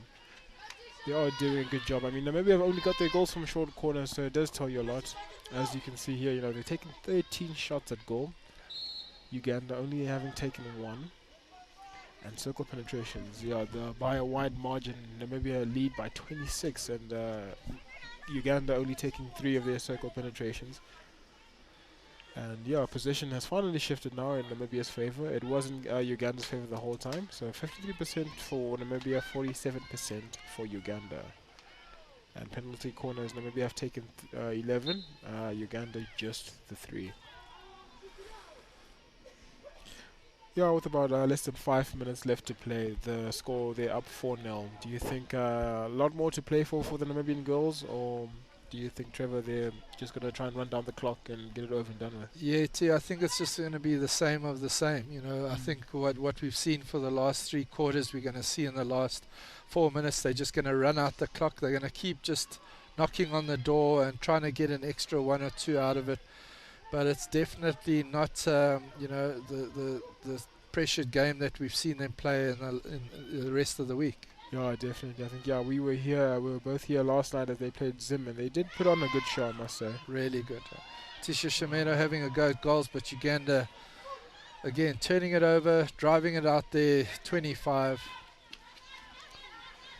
they are doing a good job. I mean, Namibia have only got their goals from short corners, so it does tell you a lot. As you can see here, you know, they're taking 13 shots at goal. Uganda only having taken 1. And circle penetrations, yeah, by a wide margin, Namibia lead by 26, and Uganda only taking 3 of their circle penetrations. And yeah, possession has finally shifted now in Namibia's favor. It wasn't Uganda's favor the whole time. So 53% for Namibia, 47% for Uganda. And penalty corners, Namibia have taken 11, Uganda just the 3. Yeah, with about less than 5 minutes left to play, the score, they're up 4-0. Do you think a lot more to play for the Namibian girls, or do you think, Trevor, they're just going to try and run down the clock and get it over and done with?
Yeah, T, I think it's just going to be the same of the same. You know, I think what we've seen for the last 3 quarters, we're going to see in the last 4 minutes. They're just going to run out the clock. They're going to keep just knocking on the door and trying to get an extra 1 or 2 out of it. But it's definitely not, you know, the pressured game that we've seen them play in the rest of the week.
Yeah, definitely. I think, yeah, we were both here last night as they played Zim, and they did put on a good show, I must say.
Really good. Tisha Shumeda having a go at goals, but Uganda, again, turning it over, driving it out there, 25.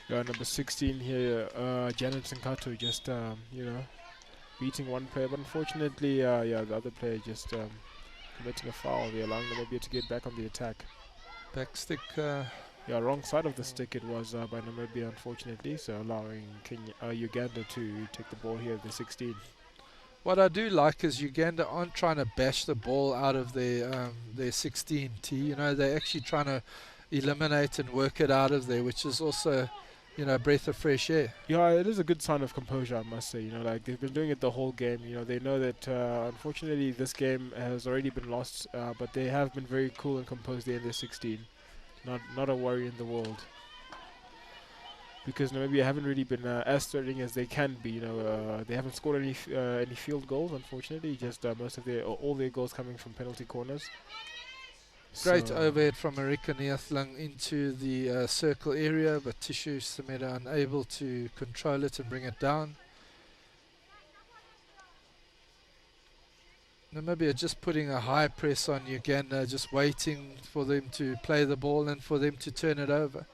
Yeah, number 16 here, Janet Sinkato, just, you know, beating one player, but unfortunately, yeah, the other player just committing a foul. They're allowing Namibia to get back on the attack.
Backstick.
Yeah, wrong side of the stick it was by Namibia, unfortunately, so allowing Uganda to take the ball here at the 16.
What I do like is Uganda aren't trying to bash the ball out of their 16 T. You know, they're actually trying to eliminate and work it out of there, which is also, you know, a breath of fresh air.
Yeah, it is a good sign of composure, I must say. You know, like they've been doing it the whole game. You know, they know that unfortunately this game has already been lost, but they have been very cool and composed there in their 16. Not a worry in the world. Because Namibia haven't really been as threatening as they can be. You know, they haven't scored any field goals, unfortunately. Just most of all their goals coming from penalty corners.
Great overhead from Marika Niathlang into the circle area, but Tishu Sameda unable to control it and bring it down. Namibia just putting a high press on Uganda, just waiting for them to play the ball and for them to turn it over.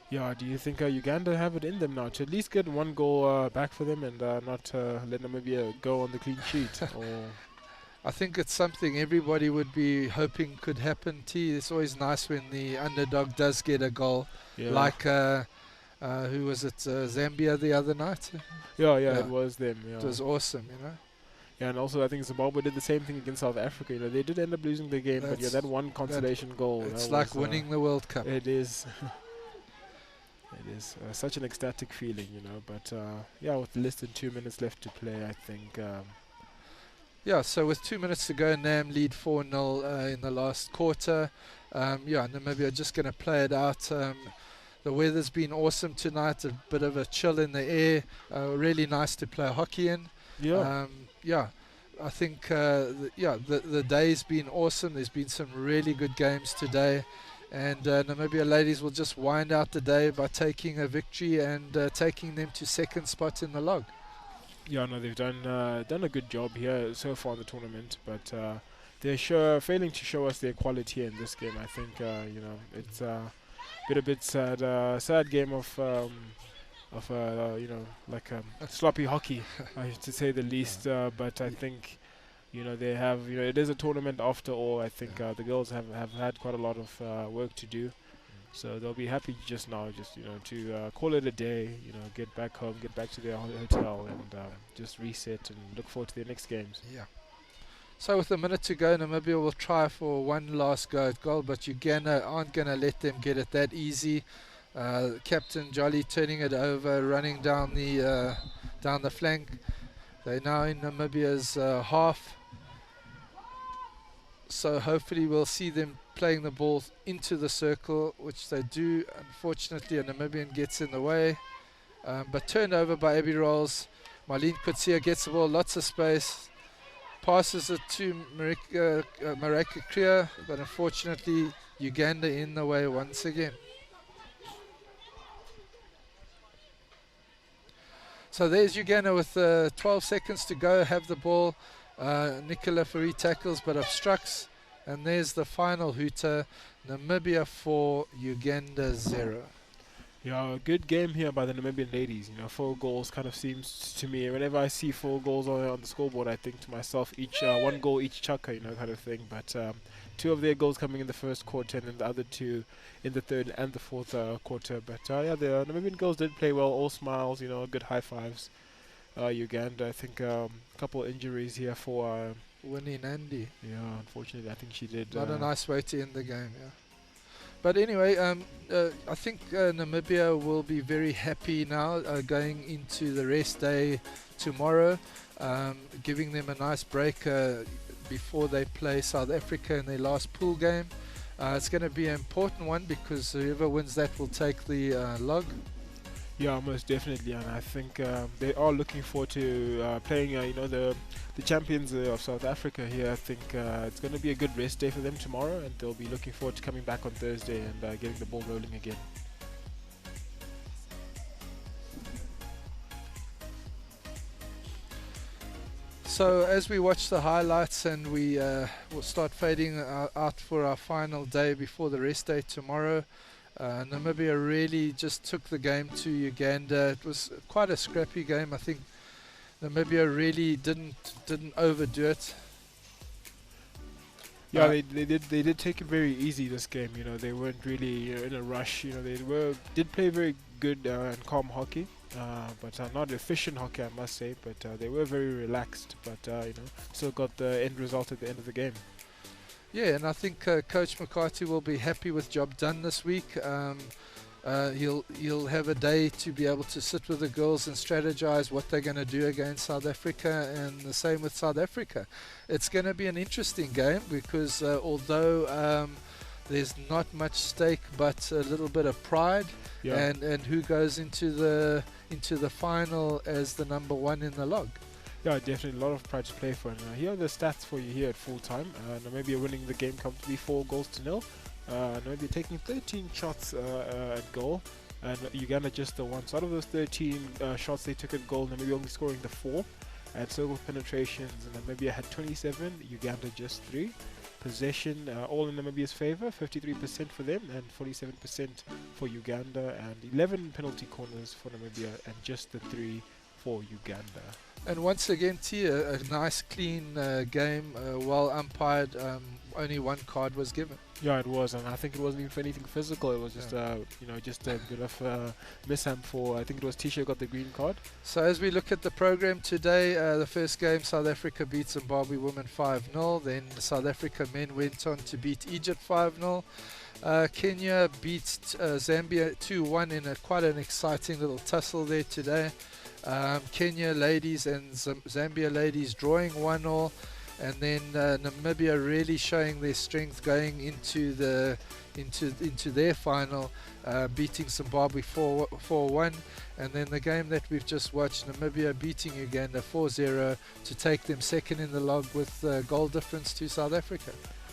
Yeah, do you think Uganda have it in them now to at least get 1 goal back for them and not let Namibia go on the clean sheet? Or
I think it's something everybody would be hoping could happen. It's always nice when the underdog does get a goal, like who was it, Zambia the other night?
Yeah, it was them. Yeah.
It was awesome, you know.
Yeah, and also I think Zimbabwe did the same thing against South Africa. You know, they did end up losing the game, but yeah, that one consolation goal.
It's like winning the World Cup.
It is. It is such an ecstatic feeling, you know. But yeah, with less than 2 minutes left to play, I think.
Yeah, so with 2 minutes to go, Nam lead 4-0 in the last quarter. Yeah, Namibia are just going to play it out. The weather's been awesome tonight, a bit of a chill in the air. Really nice to play hockey in.
Yeah.
Yeah, I think the day's been awesome. There's been some really good games today. And Namibia ladies will just wind out the day by taking a victory and taking them to 2nd spot in the log.
Yeah, no, they've done a good job here so far in the tournament, but they're failing to show us their quality in this game. I think you know, it's a bit sad. Sad game of like sloppy hockey, to say the least. But I think they have it is a tournament after all. I think the girls have had quite a lot of work to do. So they'll be happy just now, to call it a day. Get back home, get back to their hotel, and just reset and look forward to their next games.
Yeah. So with a minute to go, Namibia will try for one last go at goal, but Uganda aren't going to let them get it that easy. Captain Jolly turning it over, running down the flank. They're now in Namibia's half. So hopefully we'll see them playing the ball into the circle, which they do. Unfortunately, a Namibian gets in the way. But turned over by Abby Rolls. Marlene Kutsia gets the ball, lots of space. Passes it to Marika Kriya, but unfortunately Uganda in the way once again. So there's Uganda with 12 seconds to go, have the ball. Nicola Fari tackles but obstructs. And there's the final hooter. Namibia 4, Uganda 0.
Yeah, a good game here by the Namibian ladies. 4 goals kind of seems to me. Whenever I see 4 goals on the scoreboard, I think to myself, each 1 goal each chukka, kind of thing. But 2 of their goals coming in the first quarter, and then the other 2 in the third and the fourth quarter. But yeah, the Namibian girls did play well. All smiles, good high fives. Uganda, I think a couple injuries here for
Winnie Nandi.
Yeah, unfortunately, I think she did.
Not a nice way to end the game. Yeah. But anyway, I think Namibia will be very happy now going into the rest day tomorrow, giving them a nice break before they play South Africa in their last pool game. It's going to be an important one because whoever wins that will take the log.
Yeah, most definitely, and I think they are looking forward to playing, the champions of South Africa here. I think it's going to be a good rest day for them tomorrow, and they'll be looking forward to coming back on Thursday and getting the ball rolling again.
So as we watch the highlights and we will start fading out for our final day before the rest day tomorrow, Namibia really just took the game to Uganda. It was quite a scrappy game. I think Namibia really didn't overdo it.
Yeah, they did take it very easy this game. They weren't really in a rush. They did play very good and calm hockey, but not efficient hockey, I must say. But they were very relaxed. But still got the end result at the end of the game.
Yeah, and I think Coach McCarthy will be happy with job done this week. He'll have a day to be able to sit with the girls and strategize what they're going to do against South Africa, and the same with South Africa. It's going to be an interesting game because although there's not much stake but a little bit of pride, and who goes into the final as the number 1 in the log.
Yeah, definitely a lot of pride to play for. And here are the stats for you here at full time. Namibia winning the game comfortably 4-0. Namibia taking 13 shots at goal, and Uganda just the 1. So out of those 13 shots they took at goal, Namibia only scoring the 4. At circle penetrations, Namibia had 27, Uganda just 3. Possession all in Namibia's favour, 53% for them and 47% for Uganda, and 11 penalty corners for Namibia and just the 3 for Uganda.
And once again, Tia, a nice clean game, well umpired. Only 1 card was given.
Yeah, it was, and I think it wasn't even for anything physical. It was just, just a bit of mishap for. I think it was Tisha got the green card.
So as we look at the program today, the first game, South Africa beat Zimbabwe women 5-0. Then South Africa men went on to beat Egypt 5-0. Kenya beat Zambia 2-1 in quite an exciting little tussle there today. Kenya ladies and Zambia ladies drawing 1-0, and then Namibia really showing their strength going into their final, beating Zimbabwe 4-1, and then the game that we've just watched, Namibia beating Uganda 4-0 to take them second in the log with goal difference to South Africa.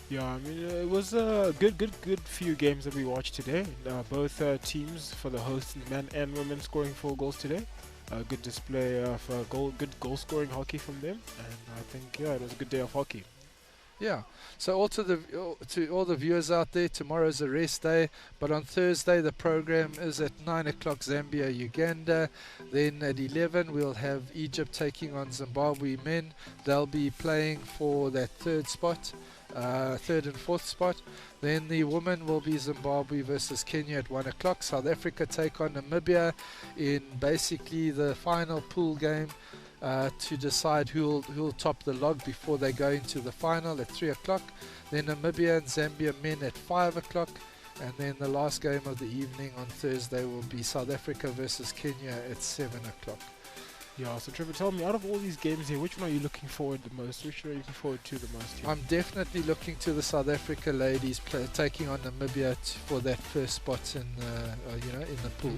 Yeah, I mean it was a good few games that we watched today. Both teams for the hosts, men and women, scoring 4 goals today. A good display of good goal scoring hockey from them, and I think it was a good day of hockey.
Yeah. So to all the viewers out there, tomorrow's a rest day, but on Thursday the program is at 9 o'clock Zambia, Uganda. Then at 11 we'll have Egypt taking on Zimbabwe men. They'll be playing for that third and fourth spot. Then the women will be Zimbabwe versus Kenya at 1 o'clock. South Africa take on Namibia in basically the final pool game to decide who'll top the log before they go into the final at 3 o'clock. Then Namibia and Zambia men at 5 o'clock. And then the last game of the evening on Thursday will be South Africa versus Kenya at 7 o'clock.
Yeah, so Trevor, tell me, out of all these games here, which one are you looking forward the most? Which one are you looking forward to the most here?
I'm definitely looking to the South Africa ladies taking on Namibia for that first spot in the pool.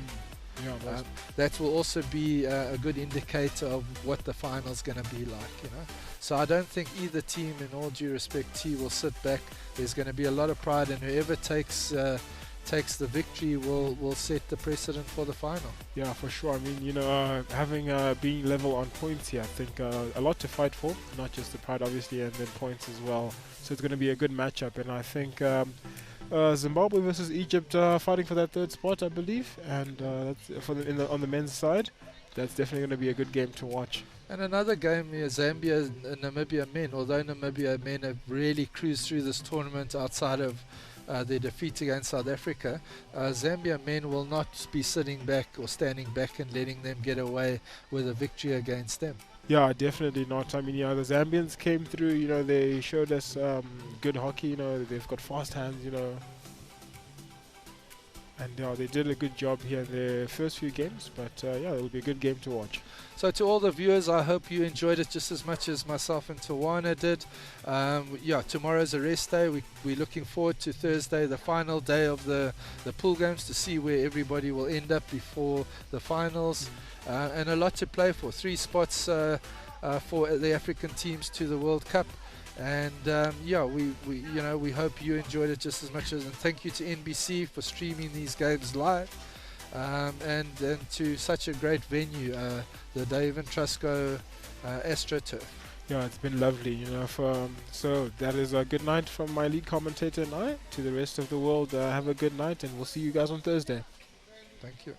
Yeah,
that will also be a good indicator of what the final's going to be like, So I don't think either team, in all due respect, will sit back. There's going to be a lot of pride, and whoever takes the victory will set the precedent for the final.
Yeah, for sure. I mean, having being level on points here, I think a lot to fight for, not just the pride, obviously, and then points as well. So it's going to be a good matchup, and I think Zimbabwe versus Egypt fighting for that third spot, I believe, and that's on the men's side. That's definitely going to be a good game to watch.
And another game here, Zambia and Namibia men. Although Namibia men have really cruised through this tournament outside of their defeat against South Africa, Zambia men will not be sitting back or standing back and letting them get away with a victory against them.
Yeah, definitely not. I mean, the Zambians came through, they showed us good hockey, they've got fast hands, and they did a good job here in their first few games, but it'll be a good game to watch.
So to all the viewers, I hope you enjoyed it just as much as myself and Tawana did. Tomorrow's a rest day. We're looking forward to Thursday, the final day of the pool games, to see where everybody will end up before the finals. And a lot to play for. 3 spots for the African teams to the World Cup. And we hope you enjoyed it just as much as. And thank you to NBC for streaming these games live. And to such a great venue, the Dave and Trusco AstroTurf.
Yeah, it's been lovely, so that is a good night from my lead commentator and I. To the rest of the world, have a good night, and we'll see you guys on Thursday.
Thank you.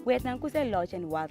We're at Nankuse Lodge and Wild